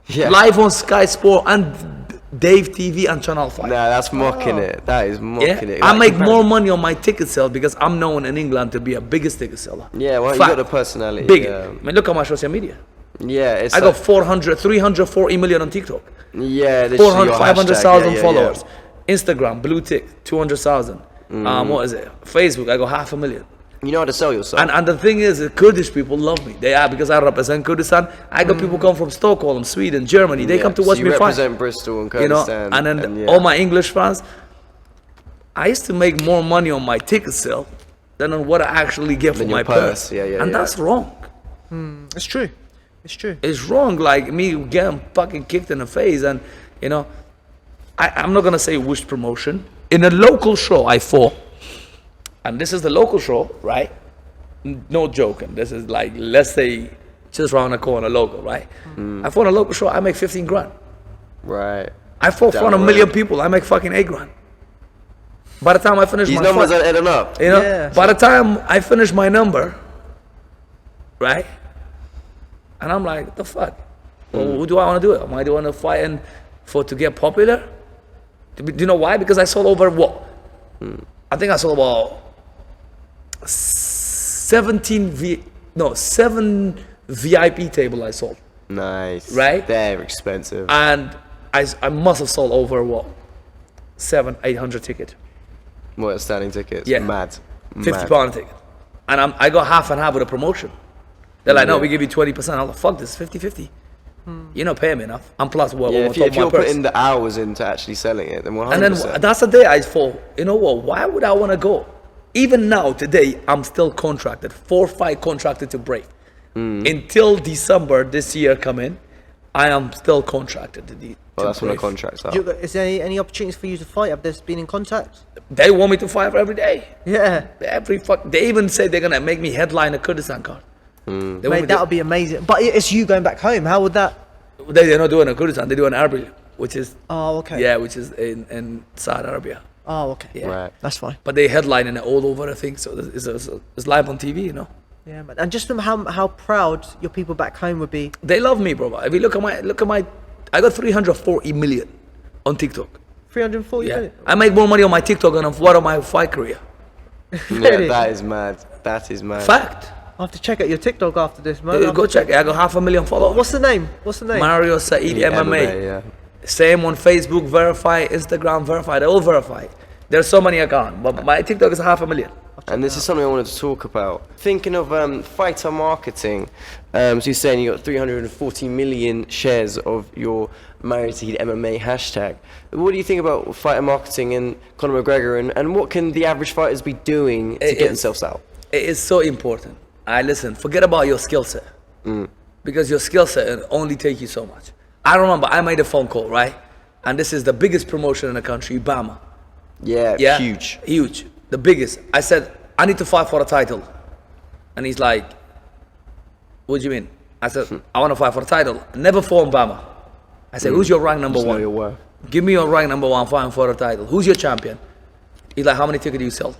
Yeah. Live on Sky Sport and Dave TV and Channel 5. Nah, that's mocking it. That is mocking Yeah, it. I Like, make you more can't- money on my ticket sales because I'm known in England to be a biggest ticket seller. Yeah, well, you Fact. got the personality. Big. Yeah. I mean, look at my social media. Yeah, it's I got 340 million on TikTok. Yeah, this is 400, your 500,000 hashtag. followers. Instagram, blue tick, 200,000. What is it? Facebook, I got 500,000. You know how to sell yourself. And the thing is, the Kurdish people love me. They are, because I represent Kurdistan. I got people come from Stockholm, Sweden, Germany. They come to watch so me you fight. represent Bristol and You know, Kurdistan. and then yeah. all my English fans. I used to make more money on my ticket sale than on what I actually get for Than my your purse. Yeah. That's wrong. It's true. It's true. It's wrong, like me getting fucking kicked in the face. And, you know, I'm not going to say which promotion. In a local show, I fought. And this is the local show, right? No joking. This is like, let's say, just around the corner, local, right? I fought a local show, I make 15 grand. Right. I fought in front of a million people, I make fucking 8 grand. By the time I finish These my numbers fight, are adding up. you know, Yeah. by the time I finish my number, right? And I'm like, what the fuck? Well, who do I want to do it? Am I doing a fighting to get popular? Do you know why? Because I sold over what? I think I sold about 7 VIP table I sold. Nice. Right? They're expensive. And I must have sold over what? 800 ticket. More standing tickets. Yeah. Mad. 50 Mad. pound ticket. And I got half and half with a promotion. They're like, no, Yeah. we give you 20%. I'm like, fuck this, 50-50. You're not paying me enough. And plus, what? Yeah, on if top of my you're purse. putting the hours into actually selling it, then 100%. And then that's the day I thought, you know what? Why would I want to go? Even now, today, I'm still contracted. 4 fight contracted to Brave. Until December this year come in, I am still contracted to Well, that's when the Brave. contract's up. Is there any opportunities for you to fight? Have they been in contact? They want me to fight every day. Yeah. They even say they're gonna make me headline a Kurdistan card. They want me Mate, to- that would be amazing. But it's you going back home. How would that? They're not doing a Kurdistan. They're doing Erbil, which is Oh, okay. yeah, which is in Saudi Arabia. Oh, okay. Yeah. Right. That's fine. But they headlining it all over, I think. So it's live on TV, you know. Yeah, man. And just how proud your people back home would be. They love me, bro. If you look at my, I got 340 million on TikTok. 340 Yeah, million. I make more money on my TikTok than on what on my fight career. Really? Yeah, that is mad. That is mad. Fact. I'll have to check out your TikTok after this, man. Go check it. I got 500,000 followers. What's the name? What's the name? Mario Saeed MMA. Yeah. Same on Facebook, verify, Instagram, verify. They're all verified. There's so many accounts, but my TikTok is 500,000. And this is something I wanted to talk about. Thinking of fighter marketing, so you're saying you got 340 million shares of your Mario Saeed MMA hashtag. What do you think about fighter marketing and Conor McGregor, and what can the average fighters be doing to get themselves out? It is so important. Listen, forget about your skill set. Because your skill set will only take you so much. I remember I made a phone call, right? And this is the biggest promotion in the country, Bama. Yeah, huge. Huge. The biggest. I said, I need to fight for a title. And he's like, what do you mean? I said, I want to fight for a title. Never fought in Bama. I said, who's your rank number Just know one? your worth. Give me your rank number one fighting for a title. Who's your champion? He's like, how many tickets do you sell?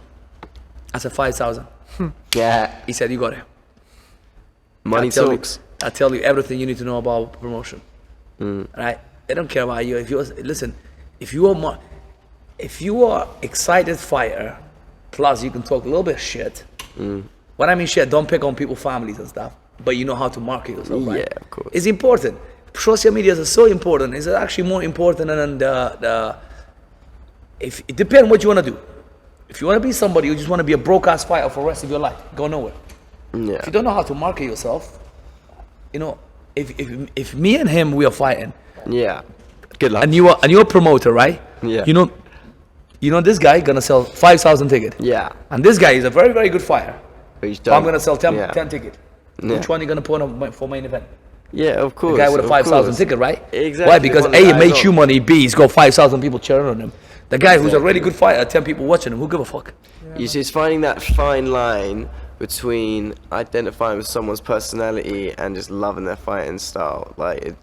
I said, 5,000. Yeah, He said, you got it. money I tell you- talks. I tell you everything you need to know about promotion. Right? They don't care about you. If you are excited fighter, plus you can talk a little bit of shit. When I mean shit, don't pick on people's families and stuff. But you know how to market yourself, right? Yeah, of course. It's important. Social media is so important. It's actually more important than it depends what you want to do. If you want to be somebody who just want to be a broadcast fighter for the rest of your life, go nowhere. Yeah. If you don't know how to market yourself, you know, if me and him we are fighting, Yeah. Good luck. and you're a promoter, right? Yeah. You know this guy gonna sell 5,000 tickets. Yeah. And this guy is a very, very good fighter. But he's So done. I'm gonna sell 10 Yeah. tickets. Yeah. Which one you gonna put on for main event? Yeah, of course. The guy with a of 5,000 course. ticket, right? Exactly. Why? Because One A, it guy makes on. you money. B, he's got 5,000 people cheering on him. The guy who's a really good fighter, 10 people watching him. Who give a fuck? You see, it's finding that fine line between identifying with someone's personality and just loving their fighting style. Like,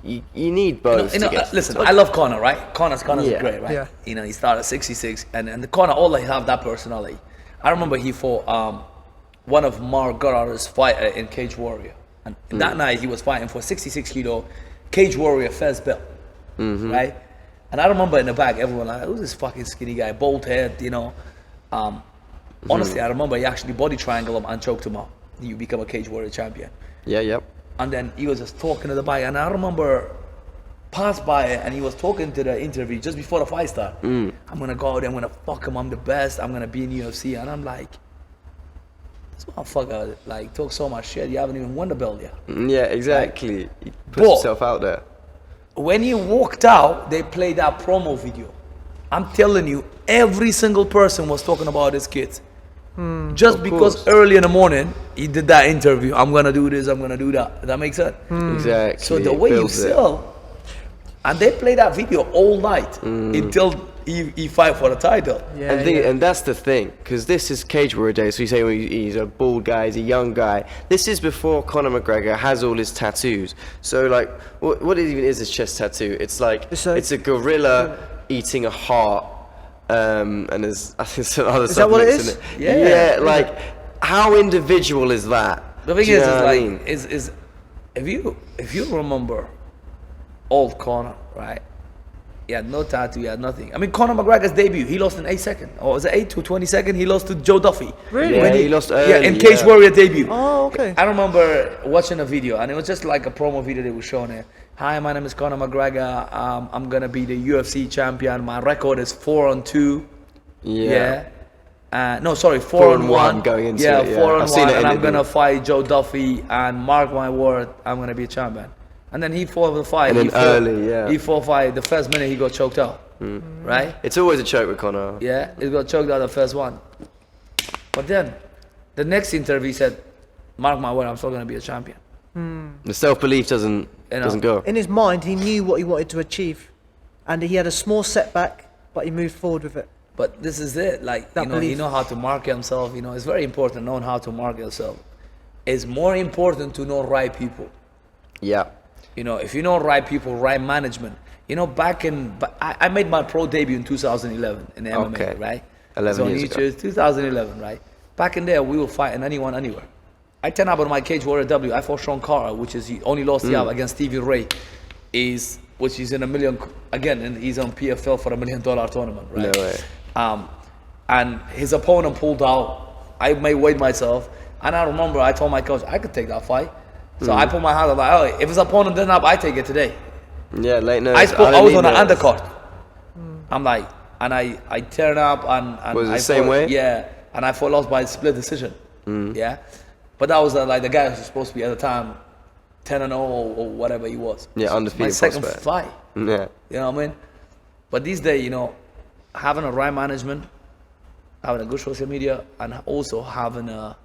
you need both. to get Listen, I love Conor, right? Connor's Yeah. great, right? Yeah. You know, he started at 66, and the Conor always have that personality. I remember he fought one of Mark Goddard's fighter in Cage Warrior, and that night he was fighting for 66 kilo Cage Warrior first belt, right? And I remember in the back, everyone like, who's this fucking skinny guy, bald head, you know? Honestly, I remember he actually body triangled him and choked him out. You become a Cage Warrior champion. Yeah, yep. And then he was just talking to the bike, and I remember passed by it, and he was talking to the interview just before the fight start. I'm gonna go out there, I'm gonna fuck him, I'm the best, I'm gonna be in UFC. And I'm like, this motherfucker like talks so much shit, you haven't even won the belt yet. Yeah, exactly. He puts But- himself out there. When he walked out, they played that promo video. I'm telling you, every single person was talking about this kid. Just because course. early in the morning he did that interview, I'm gonna do this, I'm gonna do that. Does that make sense? Exactly. So the it way you builds it. sell, and they play that video all night until he fight for the title. Yeah, And that's the thing, because this is Cage Warrior Day. So you say he's a bald guy, he's a young guy. This is before Conor McGregor has all his tattoos. So like, what even is his chest tattoo? It's like it's a gorilla eating a heart, and there's I think some other Is stuff that what it mixed is? in it. Yeah. Yeah, like how individual is that? The thing Do you is, know it's what I like, mean? is if you remember old Conor, right? He had no tattoo, he had nothing. I mean, Conor McGregor's debut, he lost in 8 seconds. Or was it 8 to 20 seconds? He lost to Joe Duffy. Really? Yeah, When he lost Yeah, early, in Cage yeah. Warrior debut. Oh, okay. I remember watching a video, and it was just like a promo video they were showing it. Hi, my name is Conor McGregor. I'm gonna be the UFC champion. My record is 4-2. Yeah. No, sorry, 4-1 going into yeah, it, yeah. 4-1, I've seen it and in I'm it, gonna yeah. fight Joe Duffy, and mark my word, I'm gonna be a champion. And then he fought the fight. And then he fought, early, yeah. He fought fight. The first minute he got choked out, right? It's always a choke with Conor. Yeah, he got choked out the first one. But then, the next interview he said, mark my word, I'm still gonna be a champion. The self-belief doesn't go. In his mind, he knew what he wanted to achieve, and he had a small setback, but he moved forward with it. But this is it, like, That you know, he belief. know how to market himself. You know, it's very important knowing how to market yourself. It's more important to know right people. Yeah. You know, if you know right people, right management. You know, I made my pro debut in 2011 in the MMA, Okay. right? 11 so years ago. 2011, right? Back in there, we were fighting anyone, anywhere. I turned up on my Cage Warrior W. I fought Sean Carter, which is he only lost the out against Stevie Ray, which is in $1 million again, and he's on PFL for $1 million tournament, right? No way. And his opponent pulled out. I made weight myself, and I remember I told my coach I could take that fight. So I put my hand up like, oh, if his opponent doesn't up, I take it today. Yeah, late notice. I was on an undercard. undercard. I'm like, and I turn up and Was it I the same fought- way? Yeah, and I fought lost by split decision. Yeah, but that was like the guy who was supposed to be at the time 10-0 or whatever he was. Yeah, So undefeated my second prospect. fight. Yeah. You know what I mean? But these days, you know, having a right management, having a good social media, and also having a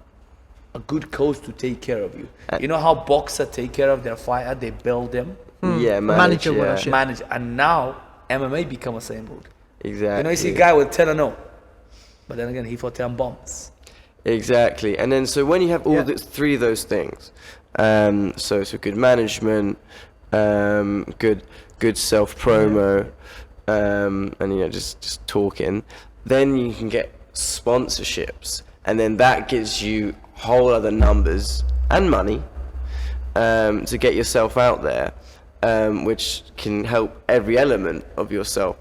good coach to take care of you. You know how boxers take care of their fighter? They build them, Yeah, Manager yeah. worship. manage, and now MMA become the same route. Exactly. You know, you see a guy with 10-0, but then again, he fought 10 bombs. Exactly. And then so when you have all Yeah. three of those things, so good management, good self promo, and you know just talking, then you can get sponsorships, and then that gives you whole other numbers and money to get yourself out there, which can help every element of yourself.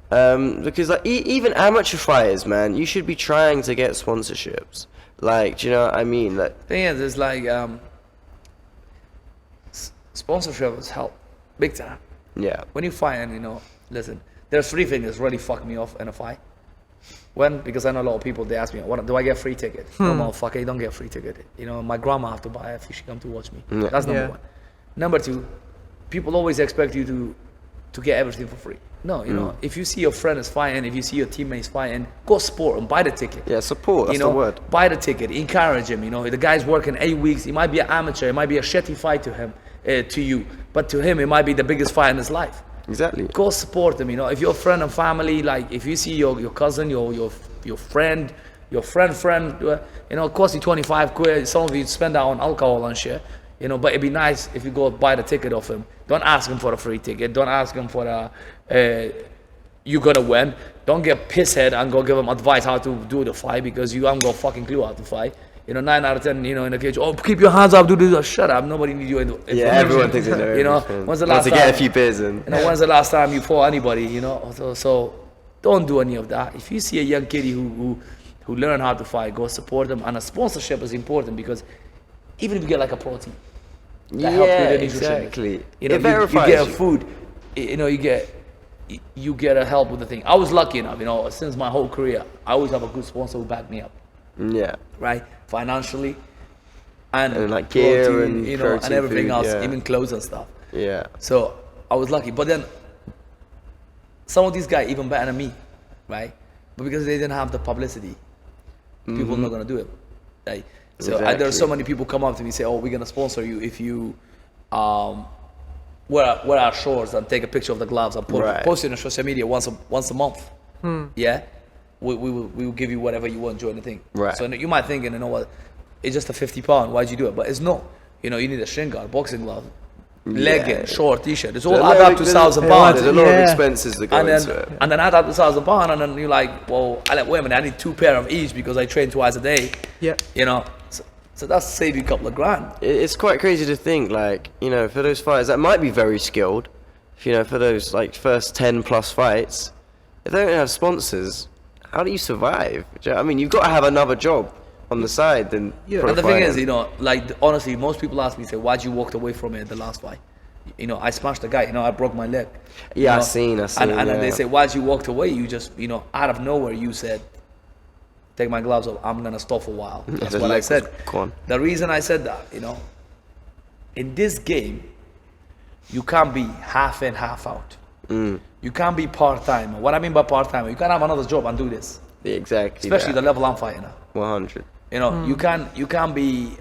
Because like even amateur fighters, man, you should be trying to get sponsorships. Like, do you know what I mean? Like, Thing is, it's like sponsorship has helped big time. yeah, When you fight, and you know, listen, there's 3 things that really fuck me off in a fight. When, because I know a lot of people, they ask me, what do I get free ticket? No, motherfucker, you don't get free ticket. You know, my grandma have to buy it if she come to watch me. Yeah. That's number Yeah. 1. Number 2, people always expect you to get everything for free. No, you know, if you see your friend is fighting, if you see your teammates fighting, go support and buy the ticket. yeah, support. That's You know, the word. buy the ticket, encourage him. You know, the guy's working 8 weeks. He might be an amateur. It might be a shitty fight to him, to you, but to him, it might be the biggest fight in his life. Exactly. Go support them. You know, if your friend and family, like if you see your cousin, your friend, you know, it costs you 25 quid. Some of you spend that on alcohol and shit. You know, but it'd be nice if you go buy the ticket off him. Don't ask him for a free ticket. Don't ask him for you're gonna win. Don't get pisshead and go give him advice how to do the fight because you haven't got a fucking clue how to fight. You know, 9 out of 10, you know, in the cage, oh, keep your hands up, do this. Shut up. Nobody needs you. Yeah, everyone thinks they know. You know, everything. when's the Once last they time? get a few beers in. You know, when's the last time you fought anybody? You know, so don't do any of that. If you see a young kiddie who learn how to fight, go support them. And a sponsorship is important because even if you get like a pro team, that help you with the nutrition. exactly. You know, It you verifies get a you. food. You know, you get a help with the thing. I was lucky enough, you know, since my whole career, I always have a good sponsor who backed me up, Yeah. right? Financially, and like gear protein, and you know, and protein everything food, else, yeah. even clothes and stuff. Yeah. So I was lucky. But then some of these guys even better than me, right? But because they didn't have the publicity, people are not gonna do it. Right? So there are so Exactly. many people come up to me and say, "Oh, we're gonna sponsor you if you wear our shorts and take a picture of the gloves and Right. post it on social media once a month." Yeah, we will give you whatever you want during the thing. Right. So you might think, you know what, it's just a 50 pound. Why'd you do it? But it's not. You know, you need a shin guard, boxing glove, legging, short t-shirt. It's all add up to £1,000 There's a lot of Yeah. expenses that go into it. and then add up to £1,000, and then you're like, well, wait a minute, I need 2 pair of each because I train twice a day. Yeah. You know, so that's save you a couple of grand. It's quite crazy to think, like, you know, for those fighters that might be very skilled, you know, for those like first 10 plus fights, if they don't have sponsors, how do you survive? Do you know what I mean, you've got to have another job on the side than Yeah. pro And the thing is, fighting. you know, like honestly, most people ask me, say, why'd you walk away from it the last fight? You know, I smashed the guy. You know, I broke my leg. Yeah, you I know? seen, And then they yeah. say, why'd you walk away? You just, you know, out of nowhere, you said, take my gloves off. I'm gonna stop for a while. That's The what I leg was said. gone. The reason I said that, you know, in this game, you can't be half in, half out. You can't be part-time. What I mean by part-time, you can't have another job and do this. Exactly. Especially the that. level I'm fighting at. 100. You know, you can't be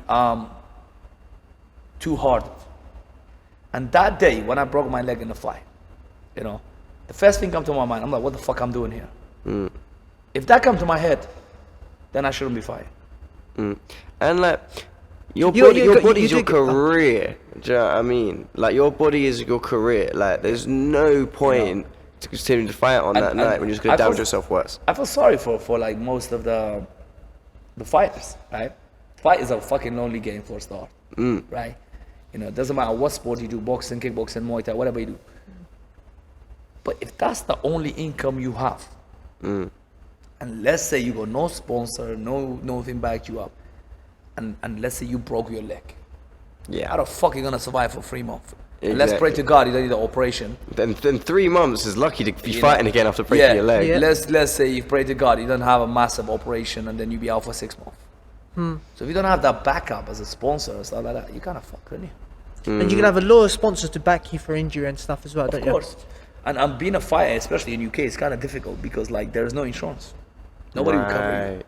too hard. And that day when I broke my leg in the fight, you know, the first thing come to my mind, I'm like, what the fuck I'm doing here? If that come to my head, then I shouldn't be fighting. And like your You- body, you your got- you body's your did get- career. Do you know what I mean? Like your body is your career. Like there's no point to continue to fight on that And- night and when you're just gonna I damage feel- yourself worse. I feel sorry for like most of the fighters, right? Fight is a fucking lonely game for a start, right? You know, it doesn't matter what sport you do, boxing, kickboxing, Muay Thai, whatever you do. But if that's the only income you have, and let's say you got no sponsor, nothing backed you up, and let's say you broke your leg, Yeah. how the fuck are you gonna survive for 3 months? And let's pray Exactly. to God you don't need an operation. Then 3 months is lucky to be You fighting know, again after breaking your leg. Yeah. Let's say you pray to God you don't have a massive operation and then you be out for 6 months. So if you don't have that backup as a sponsor and stuff like that, you kind of fucked, don't you? And you can have a lot of sponsors to back you for injury and stuff as well, don't Of you? course. And being a fighter, especially in UK, is kind of difficult because like there is no insurance. Nobody will cover you. Right.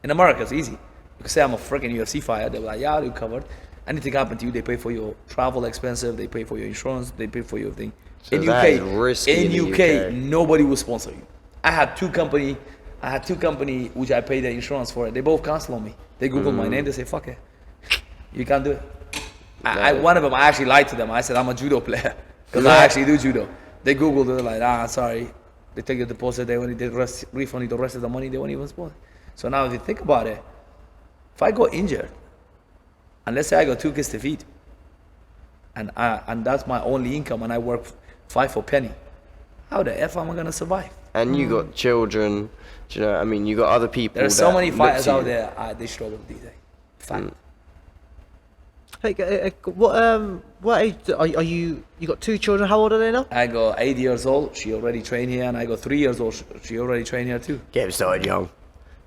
In America, it's easy. You can say I'm a freaking UFC fighter. They're like, yeah, I'll be covered. Anything happen to you, they pay for your travel expenses, they pay for your insurance, they pay for your thing. So in that UK, is risky in the UK. nobody will sponsor you. I had two company which I paid the insurance for it. They both cancel on me. They Google my name, they say, fuck it. You can't do it. One of them, I actually lied to them. I said, I'm a judo player. Because I actually do judo. They Googled it, they're like, sorry. They take your deposit, they only refund you the rest of the money, they won't even sponsor. So now if you think about it, if I go injured, and let's say I got 2 kids to feed, and that's my only income, and I work 5 for a penny, how the F am I gonna survive? And you got children. Do you know what I mean? You got other people. There are so that many look fighters to you. out there, they struggle these days. Fact. Hey, what age are you? You got 2 children. How old are they now? I got 8 years old, she already trained here, and I got 3 years old, she already trained here too. Get him started young.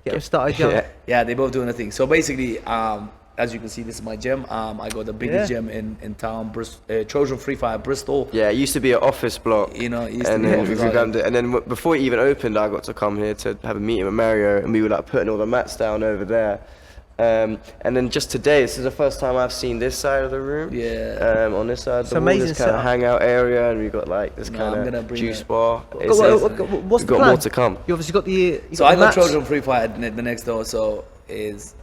Get them started young. Yeah. Yeah, they both doing a thing. So basically, as you can see, this is my gym. I got the biggest Yeah. gym in town, Trojan Free Fire, Bristol. Yeah, it used to be an office block. You know, it used to and be then an we office revamped it. And then before it even opened, I got to come here to have a meeting with Mario, and we were like putting all the mats down over there. And then just today, this is the first time I've seen this side of the room. Yeah. On this side of the wall, amazing this kind of setup. hangout area, and we've got like this No, kind I'm gonna of bring juice it. bar. What's It's- the we've got plan? more to come. You obviously got the. So I got maps. Trojan Free Fire the next door. So is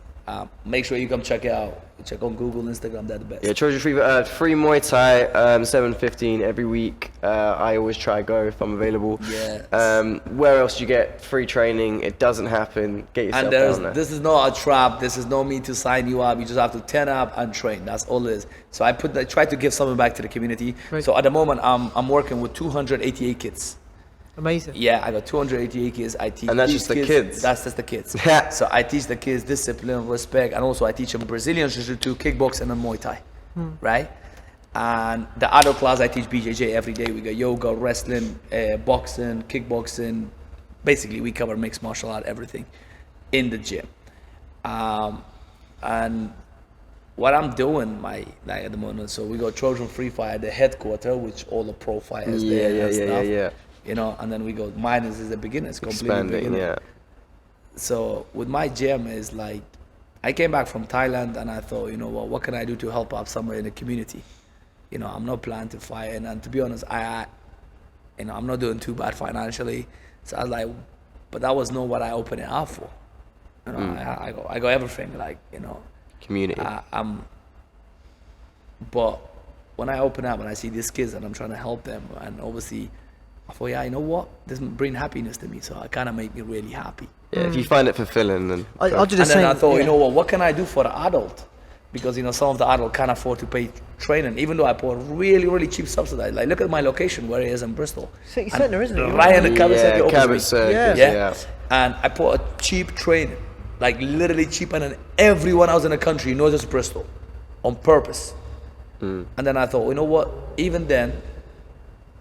make sure you come check it out. Check on Google, Instagram. They're the best. Yeah, Trojan free Muay Thai, 7:15 every week. I always try to go if I'm available. Yes. Where else you get free training? It doesn't happen. Get yourself And down there. this is not a trap. This is no me to sign you up. You just have to turn up and train. That's all it is. So I try to give something back to the community. Right. So at the moment, I'm working with 288 kids. Amazing. Yeah, I got 288 kids. I teach. And that's these just the kids? That's just the kids. Yeah. So I teach the kids discipline, respect, and also I teach them Brazilian Jiu-Jitsu, kickboxing, and Muay Thai. Right. And the adult class, I teach BJJ every day. We got yoga, wrestling, boxing, kickboxing. Basically, we cover mixed martial art, everything in the gym. And what I'm doing, at the moment, so we got Trojan Free Fire at the headquarters, which all the pro fighters there and stuff. You know, and then we go, mine is the beginners, completely Expanding, beginner. yeah. So with my gym is like, I came back from Thailand and I thought, you know what can I do to help out somewhere in the community? You know, I'm not planning to fight, and to be honest, I'm not doing too bad financially. So I was like, but that was not what I opened it up for. You know, I got everything, like, you know. Community. But when I open up and I see these kids and I'm trying to help them, and obviously, I thought, yeah, you know what? This brings happiness to me, so it kind of made me really happy. Yeah, if you find it fulfilling, then I'll do the And same. then I thought, yeah. you know what can I do for the adult? Because, you know, some of the adult can't afford to pay training, even though I put really, really cheap subsidies. Like, look at my location where it is in Bristol. City centre, isn't it? Right in the Cabot Circuit opposite Cabot me. Circuit, Yeah. And I put a cheap training, like literally cheaper than everyone else in the country, not just Bristol, on purpose. And then I thought, you know what? Even then,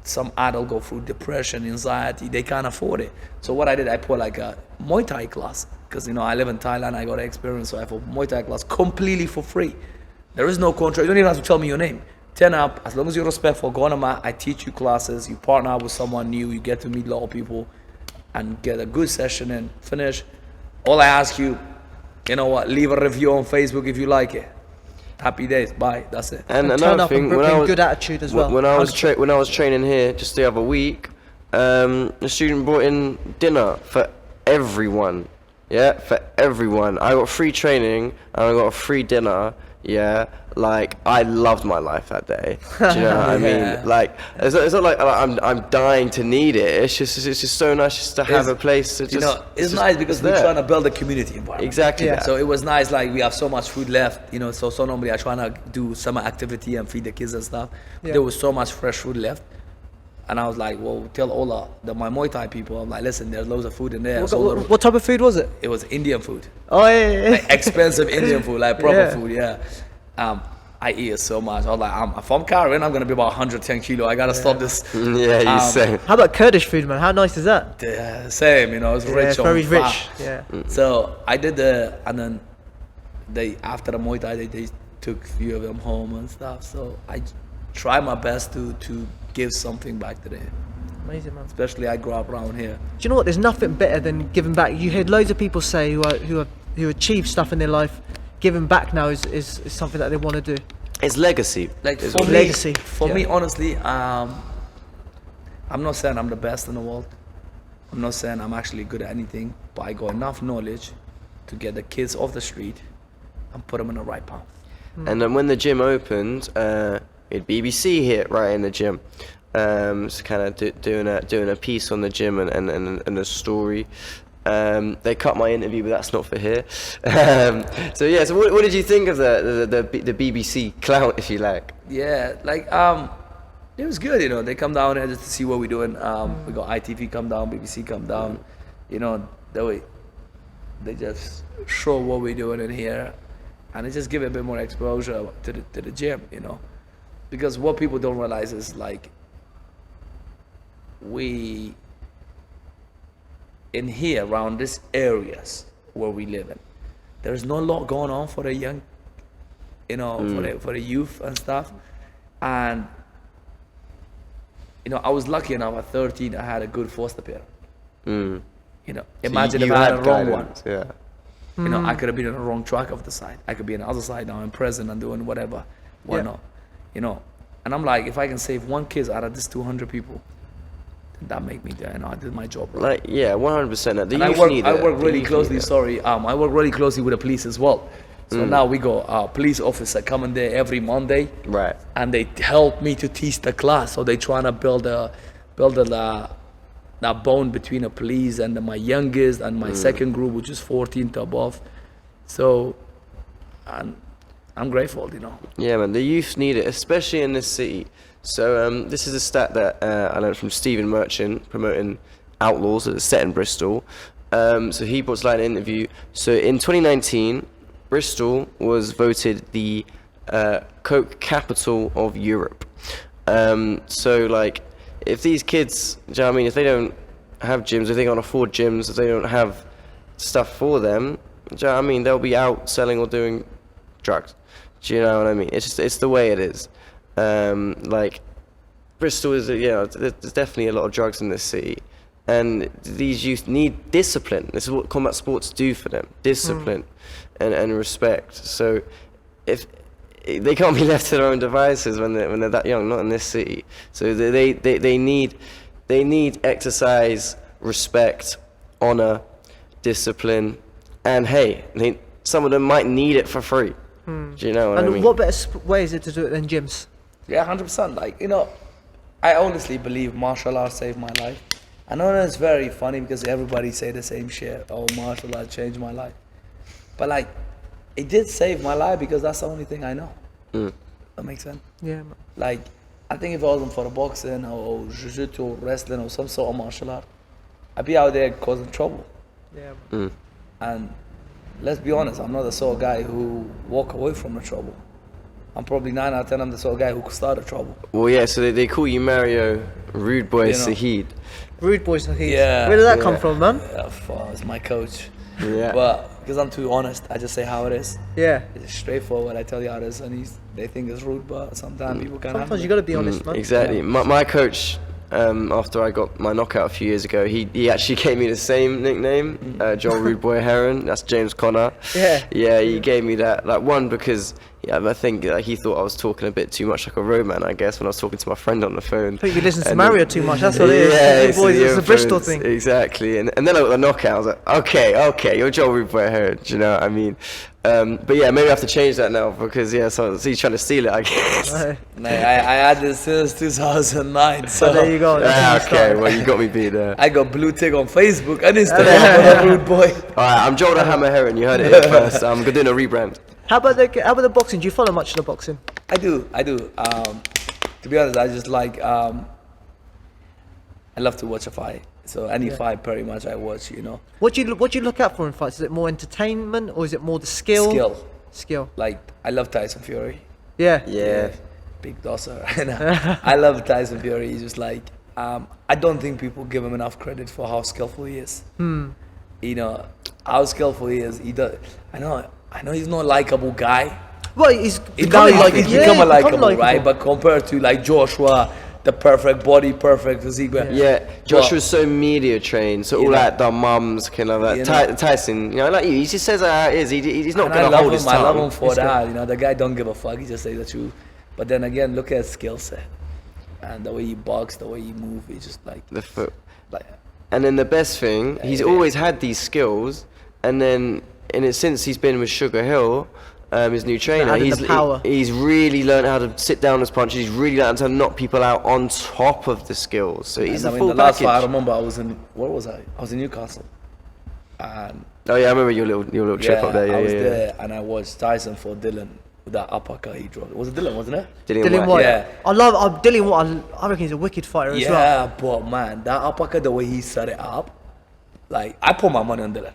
some adult go through depression, anxiety, they can't afford it. So what I did, I put like a Muay Thai class, because, you know, I live in Thailand, I got experience, so I put Muay Thai class completely for free. There is no contract, you don't even have to tell me your name. Turn up, as long as you're respectful, go on a mat, I teach you classes, you partner up with someone new, you get to meet a lot of people, and get a good session in, finish. All I ask you, you know what, leave a review on Facebook if you like it. Happy days, bye, that's it. And Turn another up thing, and bring good attitude as well. when I was training here just the other week, the student brought in dinner for everyone. Yeah, for everyone. I got free training and I got a free dinner. Yeah, like I loved my life that day. Do you know what I mean? Like it's not like I'm dying to need it. It's just so nice just to have a place to just. You know, it's nice because we're trying to build a community environment. Exactly. Yeah. That. So it was nice, like we have so much food left, you know, so normally I trying to do summer activity and feed the kids and stuff. Yeah. There was so much fresh food left. And I was like, well, tell Ola, my Muay Thai people, I'm like, listen, there's loads of food in there. What type of food was it? It was Indian food. Oh, yeah. Like expensive Indian food, like proper Yeah. food, yeah. I eat it so much. I was like, if I'm carrying, I'm going to be about 110 kilo. I got to stop this. Yeah, you say. How about Kurdish food, man? How nice is that? Same, you know, it's rich Yeah, on very fat. rich. Yeah. So I did and then after the Muay Thai, they took a few of them home and stuff. So I try my best to give something back to them. Amazing, man. Especially I grew up around here. Do you know what? There's nothing better than giving back. You heard loads of people say who achieve stuff in their life, giving back now is something that they want to do. It's legacy. Like It's for me, legacy. me, honestly, I'm not saying I'm the best in the world. I'm not saying I'm actually good at anything, but I got enough knowledge to get the kids off the street and put them in the right path. And then when the gym opened, we had BBC here right in the gym. So kind of doing a piece on the gym and a story. They cut my interview, but that's not for here. So yeah, so what did you think of the BBC clout, if you like? Yeah, like it was good, you know. They come down here just to see what we're doing. We got ITV come down, BBC come down, you know. That way, they just show what we're doing in here, and it just give it a bit more exposure to the gym, you know. Because what people don't realize is like we in here around these areas where we live in, there's not a lot going on for the young, you know, for the youth and stuff. And you know, I was lucky enough at 13 I had a good foster parent. You know, imagine if I had a wrong one. Yeah. You know, I could have been on the wrong track of the side. I could be on the other side now in prison and doing whatever. Why not? You know, and I'm like, if I can save one kid out of this 200 people, that make me there. You know, I did my job right. Like, yeah, 100%. And I work really closely. Sorry, I work really closely with the police as well. So now we got police officer coming there every Monday, Right. and they help me to teach the class. So they trying to build that bond between the police and my youngest and my second group, which is 14 to above. So, and I'm grateful, you know. Yeah, man, the youth need it, especially in this city. So this is a stat that I learned from Stephen Merchant, promoting Outlaws at the set in Bristol. So he brought to light an interview. So in 2019, Bristol was voted the coke capital of Europe. So like, if these kids, do you know what I mean, if they don't have gyms, if they can't afford gyms, if they don't have stuff for them, do you know what I mean, they'll be out selling or doing drugs. Do you know what I mean? It's the way it is. Like, Bristol is, there's definitely a lot of drugs in this city, and these youth need discipline. This is what combat sports do for them: discipline and respect. So, if they can't be left to their own devices when they're that young, not in this city. So they need exercise, respect, honor, discipline, and hey, some of them might need it for free. Do you know what I mean? And what better way is it to do it than gyms? Yeah, 100%. Like, I honestly believe martial arts saved my life. I know it's very funny because everybody say the same shit. Oh, martial arts changed my life. But like, it did save my life because that's the only thing I know. That makes sense? Yeah, man. Like, I think if it wasn't for the boxing or jiu-jitsu or wrestling or some sort of martial art, I'd be out there causing trouble. Yeah, man. And let's be honest, I'm not the sort of guy who walk away from the trouble. I'm probably 9 out of 10, I'm the sort of guy who could start a trouble. Well, yeah, so they call you Mario RUDEBOY Saeed. RUDEBOY Saeed. Yeah. Where did that come from, man? Yeah, it's my coach. Yeah. But because I'm too honest, I just say how it is. Yeah. It's straightforward. I tell you how it is, and they think it's rude, but sometimes people can't. Sometimes you got to be honest, man. Exactly. Yeah. My coach, after I got my knockout a few years ago, he actually gave me the same nickname, John RUDEBOY Heron. That's James Conor. Yeah. Yeah, he gave me that. Like, one, because I think he thought I was talking a bit too much like a roadman, I guess, when I was talking to my friend on the phone. I think you listen to Mario too much. That's what it is. Yeah, It's a Bristol thing. Exactly. And then I got the knockout. I was like, okay, you're John RUDEBOY Heron. Do you know what I mean? But yeah, maybe I have to change that now because so he's trying to steal it, I guess. Right. I had this since 2009. So there you go. Okay, well, you got me beat there. I got blue tick on Facebook and Instagram for RUDEBOY. All right, I'm Jordan Hammer Heron. You heard it here first. I'm doing a rebrand. How about the boxing? Do you follow much of the boxing? I do. To be honest, I just like. I love to watch a fight. So any fight, pretty much, I watch. What do you look out for in fights? Is it more entertainment or is it more the skill? Skill. Like, I love Tyson Fury. Yeah. Yeah. Big dosser. I love Tyson Fury. He's just like, I don't think people give him enough credit for how skillful he is. How skillful he is. I know he's not a likable guy. Well, he's become a likable, right? Likeable. But compared to like Joshua, the perfect body, perfect physique. Yeah, Joshua's so media trained, so all that dumb mums, kind of that. Tyson, like you, he just says how it is. He's not going to hold his tongue. I love him for that. The guy don't give a fuck. He just says the truth. But then again, look at his skill set and the way he box, the way he move. He's just like the foot. Like, and then the best thing, he's always had these skills, and then since he's been with Sugar Hill, his new trainer, he's really learned how to sit down as punches. He's really learned how to knock people out on top of the skills. So he's the full the last package. fight, I remember I was in, where was I? I was in Newcastle. And oh yeah, I remember your little trip up there. I was there and I watched Tyson for Dylan with that uppercut he dropped. Was it Dylan, wasn't it? Dylan White. Yeah. I love Dylan White. I reckon he's a wicked fighter as well. Yeah, but man, that uppercut, the way he set it up, like, I put my money on Dylan.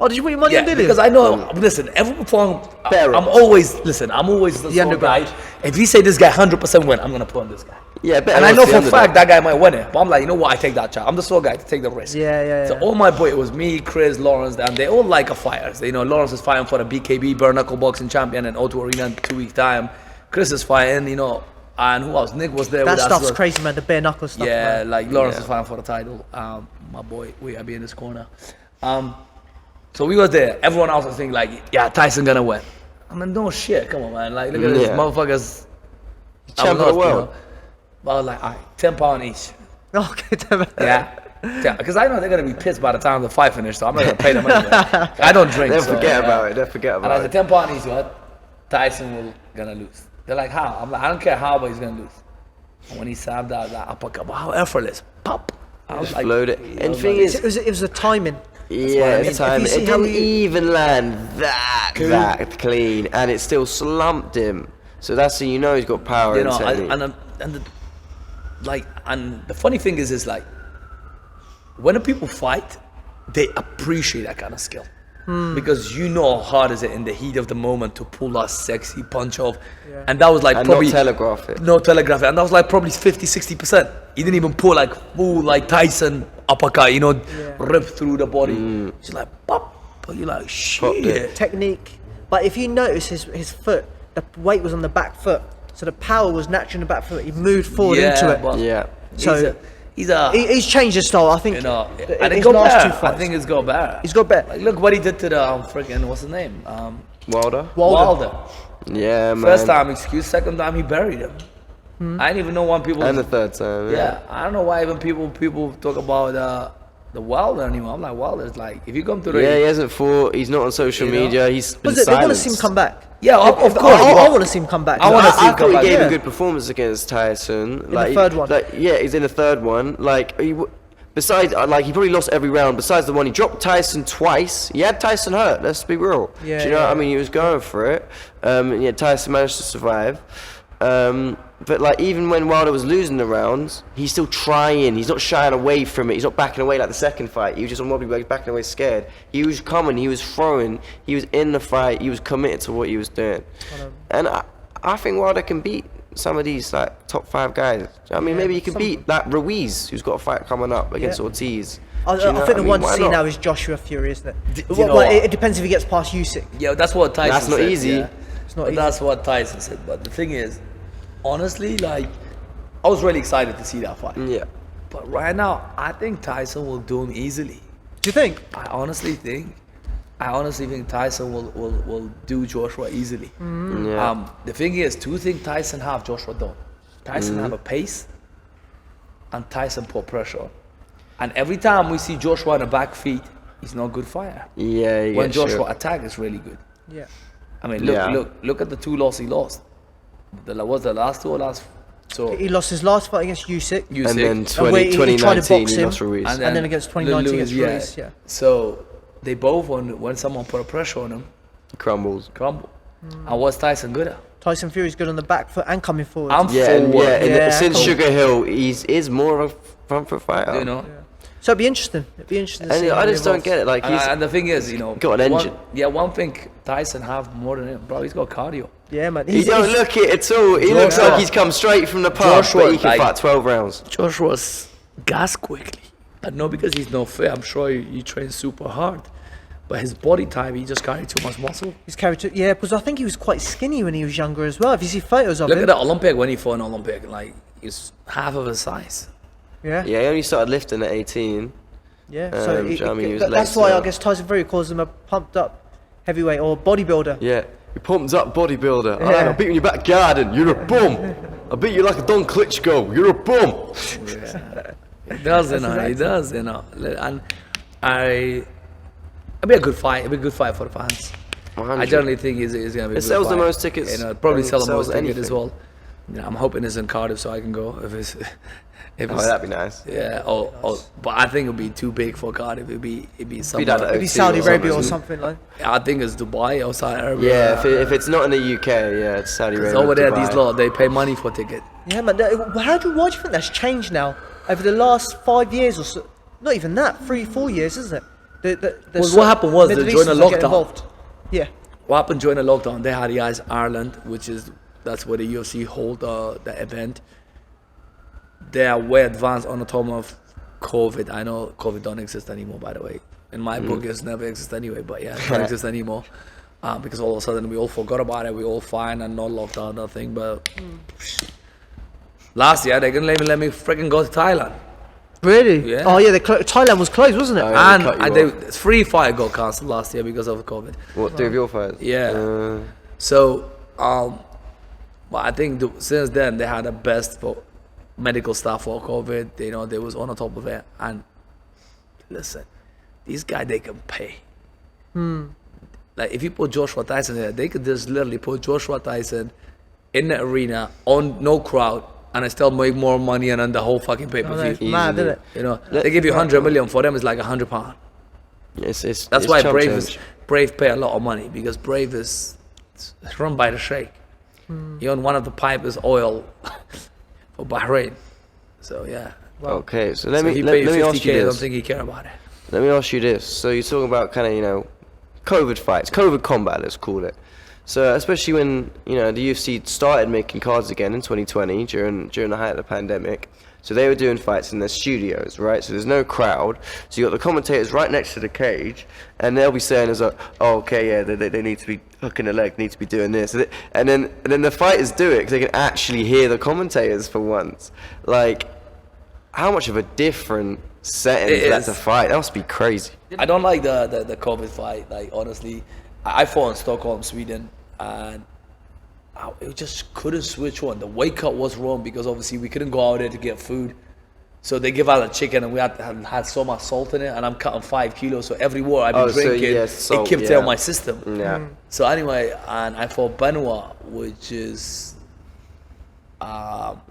Oh, did you put your money on Dylan? Because I know, listen, every time, I'm always the sort of guy, if you say this guy 100% win, I'm going to put on this guy. Yeah, and I know for a fact that guy might win it, but I'm like, you know what, I take that chance. I'm the sort of guy to take the risk. Yeah. So all my boys, it was me, Chris, Lawrence, and they all like a fighters. Lawrence is fighting for the BKB, bare knuckle boxing champion in O2 Arena in 2 weeks' time. Chris is fighting, and who else? Nick was there with us. That stuff's crazy, man, the bare knuckle stuff. Yeah, man. like Lawrence is fighting for the title. My boy, I'll be in this corner. So we was there. Everyone else was thinking like, yeah, Tyson gonna win. I mean, no shit. Come on, man. Like, look at this motherfuckers. Champ of the world. But I was like, all right, £10 each. Okay, yeah. Because I know they're gonna be pissed by the time the fight finished, so I'm not gonna pay them money. I don't drink. Don't forget about it. Don't forget about it. And I said, £10 each. What? Tyson will gonna lose. They're like, how? I'm like, I don't care how, but he's gonna lose. And when he sabbed that uppercut, how effortless, pop. I was like, load it. And the thing is, it was the timing. Yeah, time. It didn't even land that clean, and it still slumped him. So that's so he's got power. And the funny thing is like, when the people fight, they appreciate that kind of skill. Because you know how hard is it in the heat of the moment to pull that sexy punch off. Yeah. And that was like And probably not telegraph it. no telegraph it. And that was like probably 50-60%. He didn't even pull like full like Tyson uppercut, rip through the body. It's like pop, but you're like shit. Technique. But if you notice his foot, the weight was on the back foot, so the power was naturally in the back foot. He moved forward into it. But Yeah. So he's changed his style. I think. and it his got last better. two fights. I think it's got better. He's got better. Like, look what he did to the freaking what's his name? Wilder. Wilder. Yeah, man. First time excuse, second time he buried him. I didn't even know why people. And the third time. Yeah, I don't know why even people talk about the Wilder anymore. I'm like, Wilder's like, if you come to the Yeah, he hasn't fought. He's not on social You know? media. He's been They want to silenced. see him come back. Yeah, of course. I want to see him come back. I wanna see him I come thought he back, gave yeah. a good performance against Tyson. In the third one. He's in the third one. Besides, he probably lost every round. Besides the one, he dropped Tyson twice. He had Tyson hurt. Let's be real. Yeah, Do you know what I yeah. mean? He was going for it. Tyson managed to survive. But even when Wilder was losing the rounds, he's still trying. He's not shying away from it. He's not backing away like the second fight. He was just on wobbly legs, backing away scared. He was coming. He was throwing. He was in the fight. He was committed to what he was doing. And I think Wilder can beat some of these top 5 guys. I mean, maybe he can beat Ruiz, who's got a fight coming up against Ortiz. I Do you know think the what one to Why see not? now is Joshua Fury, isn't it? you know Well, what? it depends if he gets past Usyk. Yeah, that's what Tyson That's not said, easy. yeah. It's not But easy. that's what Tyson said. But the thing is, honestly, I was really excited to see that fight. Yeah. But right now, I think Tyson will do him easily. Do you think? I honestly think Tyson will do Joshua easily. Yeah. The thing is, 2 things Tyson have, Joshua don't. Tyson have a pace, and Tyson put pressure on. And every time we see Joshua on the back feet, he's not a good fighter. Yeah. He When gets Joshua shook. attack is really good. Yeah. I mean, Yeah. look at the 2 losses he lost. Was the last 2 or last? So He lost his last fight against Usyk, Usyk, And then he tried to 2019, box he him. lost Ruiz. and then against 2019 against Ruiz, yeah. So they both, when someone put a pressure on him, He crumbles. crumble. And what's Tyson good at? Tyson Fury's good on the back foot and coming forward. Since cool. Sugar Hill, is more of a front foot fighter. You know. So it'd be interesting. It'd be interesting to And see. I how he just don't evolves. get it. He's And the thing is, got an engine. One thing Tyson have more than him, bro. He's got cardio. Yeah, man. He don't look it at all. He looks Joshua- like he's come straight from the pub, Joshua, but he can like- fight 12 rounds. Joshua's gas quickly. I know because he's no fit. I'm sure he trains super hard, but his body type, he just carried too much muscle. His character, yeah, because I think he was quite skinny when he was younger as well. If you see photos of Look him, at the Olympic when he fought in Olympic, he's half of his size. yeah, Yeah, he only started lifting at 18. yeah. do So you know what I mean? He was that's late why I start. guess Tyson Fury calls him a pumped up heavyweight or bodybuilder. Yeah, you pumped up bodybuilder. Yeah. I beat you in your back garden. You're a bum. I beat you like a Don Klitschko. You're a bum. He does, he does, And it'll be a good fight. It'll be a good fight for the fans. 100. I generally think it's going to be a It good sells the fight. most tickets. Probably than sell it the most sells tickets as anything. well. I'm hoping it's in Cardiff so I can go if it's. Oh, that'd be nice. Yeah. But I think it'll be too big for Cardiff. It'd be somewhere. like Maybe OT Saudi or Arabia or something. something like. I think it's Dubai or Saudi Arabia. Yeah, if it's not in the UK, yeah, it's Saudi Arabia. Over there, Dubai. these lot they pay money for ticket. Yeah, man. Why do you think that's changed now over the last 5 years or so? Not even that, 3-4 years, isn't it? What happened was Middle that during the Easterns are getting lockdown- involved. Yeah. What happened during the lockdown? They had the guys Ireland, that's where the UFC hold the event. They are way advanced on the time of COVID. I know COVID don't exist anymore, by the way. In my book, it's never exist anyway. But yeah, it don't exist anymore because all of a sudden we all forgot about it. We all fine and no lockdown, nothing. But last year they couldn't even let me freaking go to Thailand. Really? Yeah. Oh yeah, Thailand was closed, wasn't it? Oh, yeah. And cut you they, off. 3 fight got cancelled last year because of COVID. What, 3 of your fights? Yeah. So, but I think since then they had the best for medical staff for COVID. They was on the top of it. And listen, these guys they can pay. Like if you put Joshua Tyson there, they could just literally put Joshua Tyson in the arena on no crowd, and I still make more money and on the whole fucking pay per Oh, that's view. mad, isn't it? They give you 100 million for them. It's like £100. That's why chump Brave change. Brave pay a lot of money because Brave is run by the Sheikh. He owned one of the pipes oil for Bahrain. So yeah. Okay, so So let he me paid ask 50K. you I don't this. think he care about it. Let me ask you this. So you're talking about kind of, COVID fights, COVID combat, let's call it. So especially when, you know, the UFC started making cards again in 2020 during the height of the pandemic. So they were doing fights in their studios, right? So there's no crowd. So you got the commentators right next to the cage, and they'll be saying, "Oh, okay, yeah, they need to be hooking the leg, need to be doing this," and then the fighters do it because they can actually hear the commentators for once. Like, how much of a different setting is that to fight? That must be crazy. I don't like the COVID fight. Like, honestly, I fought in Stockholm, Sweden, and it just couldn't switch on. The weight cut was wrong because obviously we couldn't go out there to get food. So they give out a chicken and we had so much salt in it, and I'm cutting 5 kilos. So every water I've been drinking, it kept out my system. Yeah. So anyway, and I fought Benoit, which is,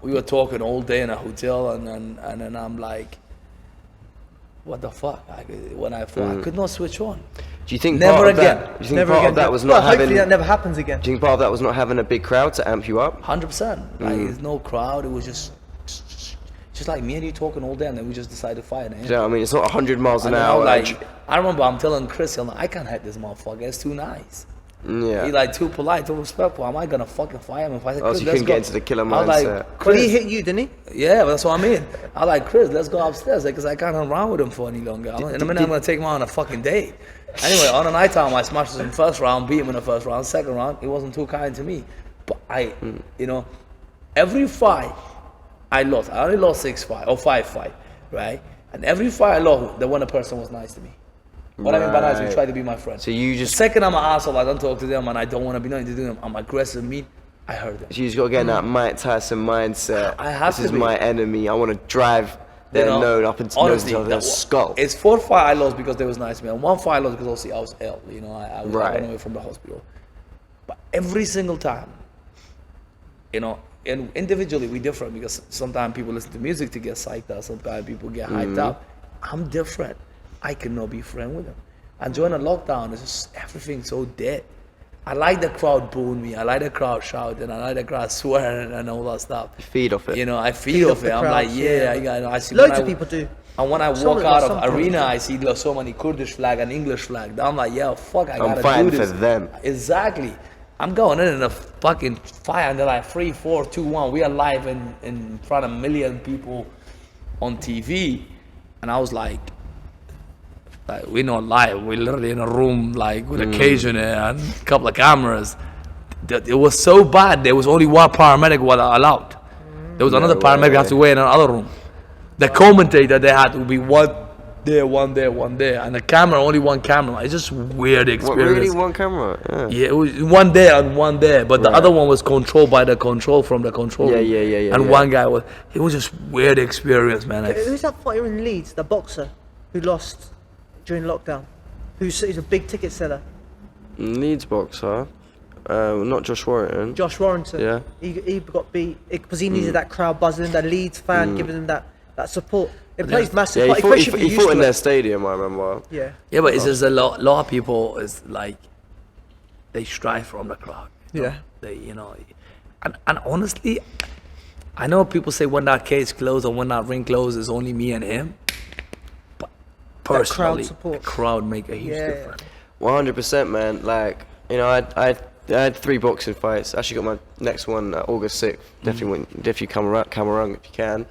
we were talking all day in a hotel, and then I'm like, what the fuck? When I fought, I could not switch on. Do you think Never part again. Of that, do you think part of that was not well, having? hopefully that never happens again. Do you think part of that was not having a big crowd to amp you up? 100%. Like, there's no crowd. It was just like me and you talking all day, and then we just decided to fight. Yeah, I mean, it's not 100 miles an And hour. like, I remember I'm telling Chris, I'm like, I can't hit this motherfucker. It's too nice. Yeah. He's like too polite, too respectful. Am I gonna fucking fight him if I say, Oh, Chris, so you let's couldn't go. get into the killer I was mindset. like, But Chris, he hit you, didn't he? yeah, that's what I mean. I was like, Chris, let's go upstairs, because I can't hang around with him for any longer. In a minute, I'm gonna take him out on a fucking date. Anyway, on the night time, I smashed him in the first round, beat him in the first round. Second round, he wasn't too kind to me. But you know, every fight I lost. I only lost 5 fights, right? And every fight I lost, the one person was nice to me. What I mean by nice, he tried to be my friend. So you just, The second I'm an asshole, I don't talk to them, and I don't want to be nothing to do with them. I'm aggressive, mean. I heard them. you just got to get in that Mike Tyson mindset. I have This to is be. my enemy. I want to drive their You know, nose up into honestly, their skull. It's 4 fights I lost because they was nice to me, and 1 fight I lost because obviously I was ill. You know, I was Right. running away from the hospital. But every single time, you know, and individually we different, because sometimes people listen to music to get psyched up. Sometimes people get hyped up. I'm different. I cannot be friends with them. And during the lockdown, it's just everything so dead. I like the crowd booing me. I like the crowd shouting. I like the crowd swearing and all that stuff. Feed off it. You know, I feed off off it. the I'm like, crowds, yeah, yeah. I see. Loads of people do. And when I Some walk of out them, of some arena, people. I see so many Kurdish flag and English flag. I'm like, yeah, fuck, I gotta fighting do this. for them. Exactly. I'm going in a fucking fight, and they're like 3, 4, 2, 1. We are live in front of 1 million people on TV, and I was like we're not live. We're literally in a room like with a cage in it and a couple of cameras. It was so bad. There was only 1 paramedic was allowed. There was another paramedic have to wait in another room. The commentator, they had to be one there, one there, one there, and the camera, only 1 camera. It's just weird What, experience. really? One camera? Yeah. Yeah, it was 1 there and 1 there, but the other one was controlled by the control from the control. Yeah, And yeah. one guy was. It was just weird experience, man. Who's that fighter in Leeds, the boxer, who lost during lockdown? He's a big ticket seller. Leeds boxer. Not Josh Warrington. Josh Warrington. Yeah. He got beat because he needed that crowd buzzing, that Leeds fan giving him that support. It plays massive. Yeah, part, he especially if you're fought used in to their it. stadium, I remember. Yeah. Yeah, but it's just a lot of people is like they strive from the crowd. You know? Yeah. They, you know, and honestly, I know people say when that cage closed or when that ring closed, it's only me and him. But personally, support. the crowd make a huge difference. 100%, man. Like, you know, I had 3 boxing fights. Actually got my next one August 6th. Definitely come around if you can.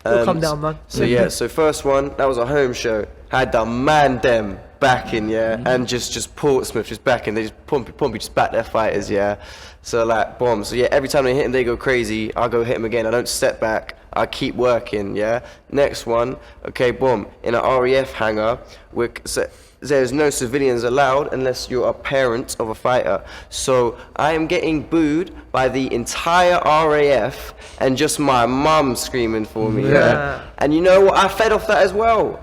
It'll come down, man. So yeah, so first one, that was a home show. Had the man them backing, yeah, and just Portsmouth just backing. They just Pompey just back their fighters, yeah. So like bombs. So yeah, every time they hit him, they go crazy. I go hit him again. I don't step back. I keep working, yeah. Next one, okay, boom, in an RAF hangar. There's no civilians allowed unless you're a parent of a fighter. So I am getting booed by the entire RAF and just my mum screaming for me. Yeah. And you know what? I fed off that as well.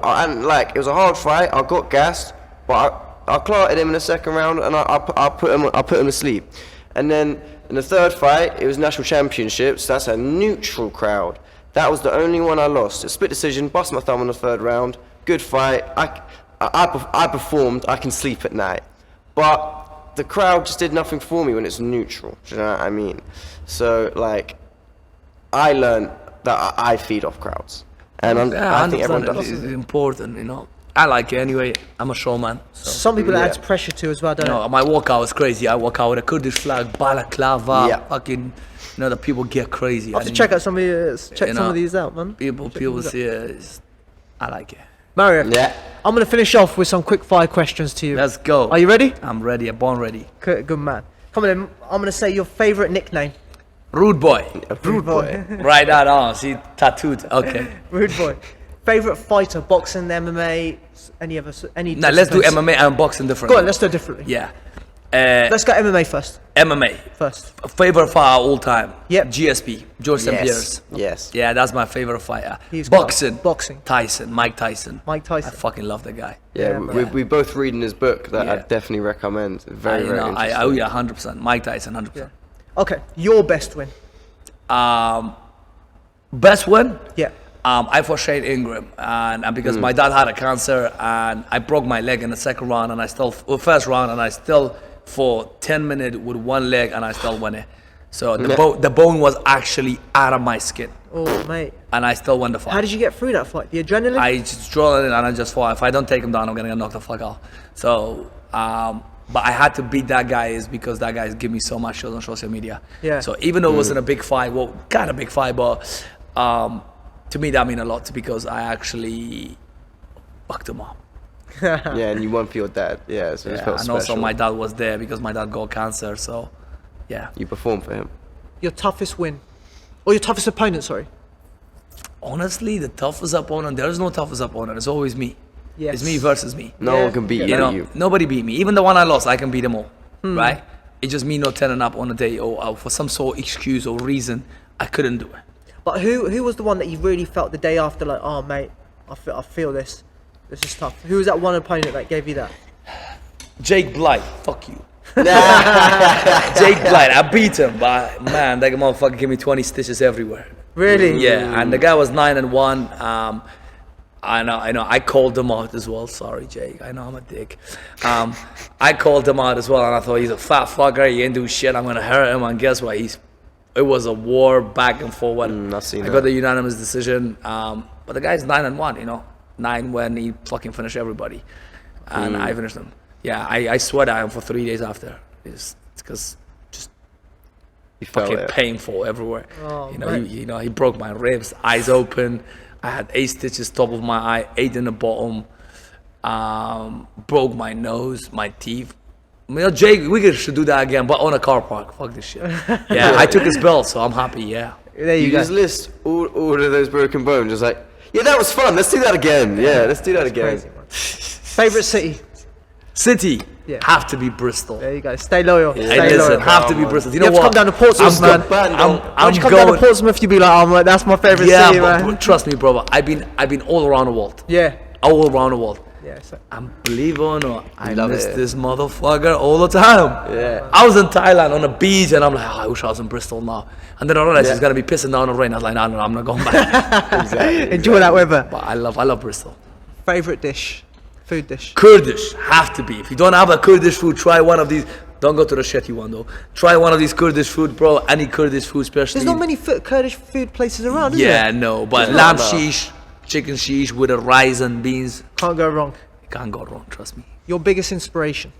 And like, it was a hard fight. I got gassed, but I clattered him in the second round, and I put him to sleep. And then in the third fight, it was national championships. That's a neutral crowd. That was the only one I lost. A split decision. Bust my thumb in the third round. Good fight. I performed. I can sleep at night. But the crowd just did nothing for me when it's neutral. Do you know what I mean? So like, I learned that I feed off crowds, and I think everyone does. It's important, you know. I like it anyway. I'm a showman. So. Some people it adds pressure to as well, don't No, it? my walkout is crazy. I walk out with a Kurdish flag, balaclava, Yeah. fucking. You know, the people get crazy. I have to check out some of these, You some know, of these out, man. People see it. I like it. Mario, Yeah. I'm gonna finish off with some quick fire questions to you. Let's go. Are you ready? I'm ready. I'm born ready. Good man. Come on, in. I'm gonna say your favorite nickname. Rude boy. Rude boy. Right that on. See, tattooed. Okay. Rude boy. Favorite fighter, boxing, MMA, any. Now let's do disciplines? MMA and boxing different. Go on, let's do it differently. Yeah. Let's go MMA first. MMA. First. Favorite fighter all time. Yep. GSP. George St. Yes. Pierre's. Yes. Yeah, that's my favorite fighter. He's got- Boxing. boxing. Tyson. Mike Tyson. Mike Tyson. I fucking love the guy. Yeah, Yeah, we both reading his book that I Yeah. definitely recommend. Very, very interesting. Oh yeah, 100%. Mike Tyson, 100%. Okay, your best win. Best win? Yeah. I fought Shane Ingram, and because my dad had a cancer, and I broke my leg in the second round, and first round, and I still for 10 minutes with one leg, and I still won it. So the bone was actually out of my skin, Oh, mate. and I still won the fight. How did you get through that fight? The adrenaline? I just draw it, and I just fought. If I don't take him down, I'm gonna get knocked the fuck out. So, but I had to beat that guy is because that guy give me so much shows on social media. Yeah. So even though it wasn't a big fight, well, kind of big fight, but to me that mean a lot because I actually fucked him up. Yeah, and you won for your dad. Yeah, so it Yeah, felt and special. also my dad was there because my dad got cancer. So, yeah. You performed for him. Your toughest win. Or your toughest opponent, sorry. Honestly, the toughest opponent, there is no toughest opponent. It's always me. Yes. It's me versus me. No Yeah. one can beat You know, you. nobody beat me. Even the one I lost, I can beat them all, right? It's just me not turning up on a day or for some sort of excuse or reason, I couldn't do it. But who was the one that you really felt the day after, like, oh, mate, I feel this. This is tough. Who was that one opponent that gave you that? Jake Blight, fuck you. Jake Blight, I beat him, but man, that motherfucker gave me 20 stitches everywhere. Really? Yeah, and the guy was 9-1. I know. I called him out as well. Sorry, Jake. I know I'm a dick. I called him out as well, and I thought he's a fat fucker. He ain't do shit. I'm gonna hurt him. And guess what? It was a war back and forward. I've seen I that. got the unanimous decision. But the guy's 9-1. You know, 9 when he fucking finished everybody, and I finished him. Yeah, I sweat at him for 3 days after. It's because just You felt fucking it. painful everywhere. Oh, you know, man. he broke my ribs, eyes open. I had 8 stitches top of my eye, 8 in the bottom. Broke my nose, my teeth. You know, Jake, we should do that again, but on a car park. Fuck this shit. Yeah, I took his belt, so I'm happy. Yeah. There you You go. just list all of those broken bones. Just like, yeah, that was fun. Let's do that again. Yeah, let's do that again. Crazy, man. Favorite city? City Yeah. have to be Bristol. There you go. Stay loyal. Hey, Stay listen, loyal. have to be Bristol. You You know have to what? come down to Portsmouth, man. I'm Once you come down to going. Portsmouth, you be like, oh, man, that's my favorite Yeah, city, but man. trust me, brother. I've been all around the world. Yeah. All around the world. Yeah. So, And believe it or not, I love miss it. this motherfucker all the time. Yeah. I was in Thailand on the beach and I'm like, oh, I wish I was in Bristol now. And then I realized it's gonna be pissing down the rain. I was like, no, I'm not going back. Exactly. enjoy that weather. But I love Bristol. Favorite dish? Food dish? Kurdish have to be. If you don't have a Kurdish food, try one of these. Don't go to the shitty one though. Try one of these Kurdish food, bro. Any Kurdish food, especially. There's not many Kurdish food places around, is Yeah, there? no, but There's lamb not. sheesh, chicken sheesh with a rice and beans. Can't go wrong. You can't go wrong. Trust me. Your biggest inspiration?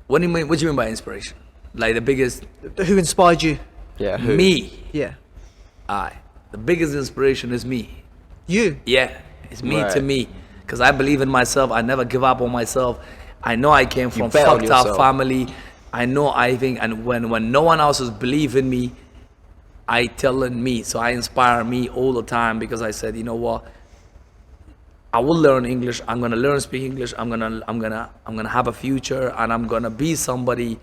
What do you mean? What do you mean by inspiration? Like the biggest Who inspired you? Yeah, who? me. Yeah. The biggest inspiration is me. You? Yeah, it's me to Right. me. Because I believe in myself. I never give up on myself. I know I came from bet on fucked up yourself. family. I know I think, and when no one else is believing me, I telling me. So I inspire me all the time because I said, you know what? I will learn English. I'm gonna learn speak English. I'm gonna have a future, and I'm gonna be somebody.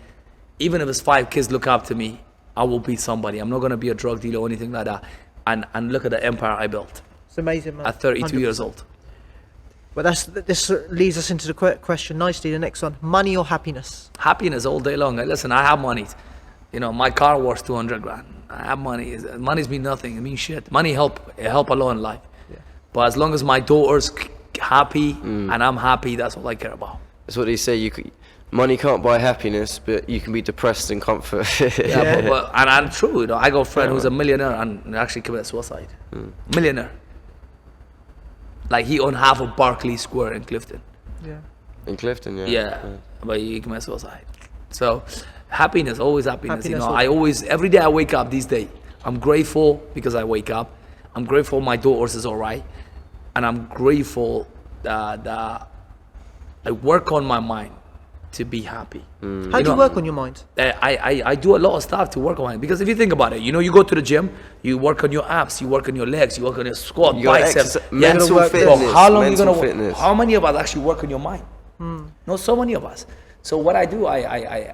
Even if it's 5 kids look up to me, I will be somebody. I'm not gonna be a drug dealer or anything like that. And look at the empire I built It's amazing, man. at 32 years 100%. old. But this leads us into the question nicely. The next one: money or happiness? Happiness all day long. Listen, I have money. You know, my car worth 200 grand. I have money. Money's mean nothing. It means shit. Money help a lot in life. Yeah. But as long as my daughter's happy and I'm happy, that's all I care about. That's what they say. Money can't buy happiness, but you can be depressed in comfort. Yeah, and true. You know, I got a friend who's a millionaire and actually committed suicide. Millionaire. Like he owned half of Berkeley Square in Clifton. Yeah. In Clifton, yeah. Yeah, but you can suicide. So happiness, always happiness. You know, Happiness I always, every day I wake up these days, I'm grateful because I wake up. I'm grateful my daughters is all right. And I'm grateful that I work on my mind to be happy. How do you work on your mind? I do a lot of stuff to work on it, because if you think about it, you know, you go to the gym, you work on your abs, you work on your legs, you work on your squat, You gotta biceps, mental work- fitness. Bro, how long mental you gonna fitness. how many of us actually work on your mind? No, so many of us. So what I do, I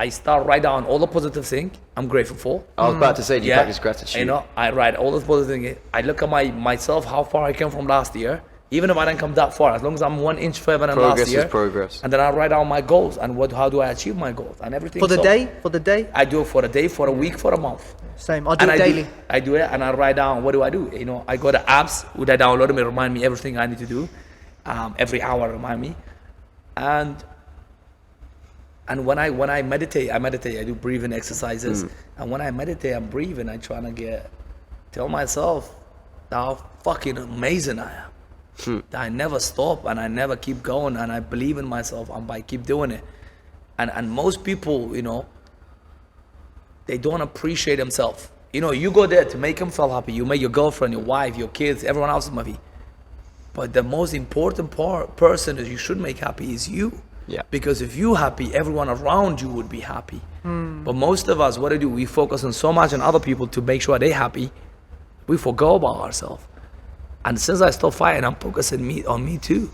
start write down all the positive things I'm grateful for. I was about to say, do you practice gratitude? You know, I write all the positive things. I look at myself, how far I came from last year. Even if I didn't come that far, as long as I'm 1 inch further than Progress last year. is progress. And then I write down my goals and how do I achieve my goals and everything. For the So day? For the day? I do it for a day, for a week, for a month. Same. I do And it daily. I do it and I write down, what do I do? You know, I go to apps, which I download them, it remind me everything I need to do. Every hour remind me. And when I meditate, I do breathing exercises. And when I meditate, I'm breathing, I try to tell myself how fucking amazing I am. That I never stop and I never keep going, and I believe in myself and I keep doing it. And most people, you know, they don't appreciate themselves. You know, you go there to make them feel happy. You make your girlfriend, your wife, your kids, everyone else is happy. But the most important person that you should make happy is you. Yeah. Because if you happy, everyone around you would be happy. But most of us, what do? We focus on so much on other people to make sure they're happy. We forgo about ourselves. And since I stopped fighting, I'm focusing on me too.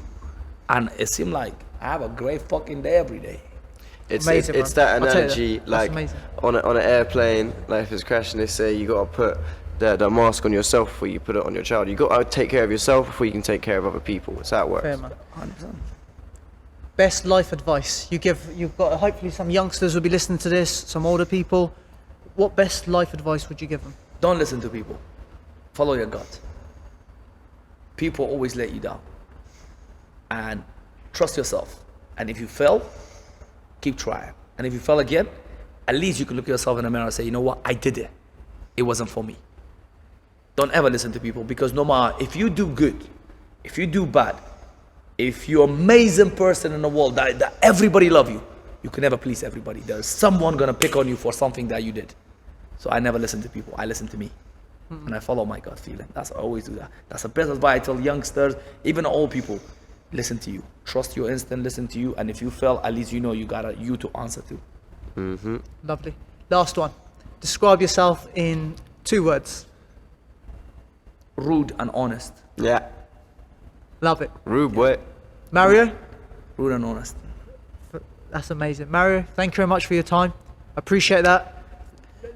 And it seemed like I have a great fucking day every day. It's Amazing, it's man. that I'll tell you analogy, that. That's like amazing. on an airplane, like if it's crashing, they say you gotta put the mask on yourself before you put it on your child. You gotta take care of yourself before you can take care of other people. It's how it works. Fair, man. 100%. Best life advice you've got, hopefully some youngsters will be listening to this, some older people. What best life advice would you give them? Don't listen to people. Follow your gut. People always let you down. And trust yourself. And if you fail, keep trying. And if you fail again, at least you can look at yourself in the mirror and say, you know what, I did it. It wasn't for me. Don't ever listen to people, because no matter if you do good, if you do bad, if you're an amazing person in the world, that everybody love you, you can never please everybody. There's someone gonna pick on you for something that you did. So I never listen to people, I listen to me. And I follow my gut feeling. I always do that. That's the best advice I tell youngsters, even old people. Listen to you. Trust your instinct, listen to you. And if you fail, at least you know you got you to answer to. Lovely. Last one. Describe yourself in 2 words. Rude and honest. Yeah. Love it. Rude boy. Mario? Rude and honest. That's amazing. Mario, thank you very much for your time. Appreciate that.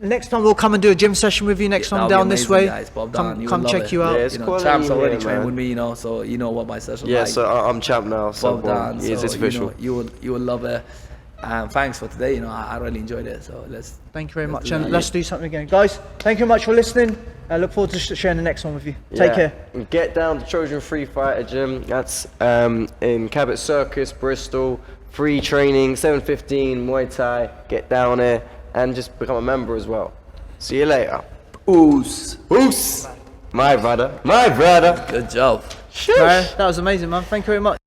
Next time we'll come and do a gym session with you. Next time That'll down be this amazing, way. guys. Bob Come, down. You come will love check it. you out. Yeah, it's You know, quality Champ's already here, trained man. with me, you know, so you know what my session Yeah, like. so I'm champ now. So Bob down. yeah, So, it's official. you will love it. Thanks for today. You know, I really enjoyed it. So Thank you very much. do And that. let's do something again. Guys, thank you very much for listening. I look forward to sharing the next one with you. Take care. Get down to Trojan Free Fighter Gym. That's in Cabot Circus, Bristol. Free training, 7:15 Muay Thai. Get down there and just become a member as well. See you later. Oos. Oos. My brother. My brother. Good job. Mario, that was amazing, man. Thank you very much.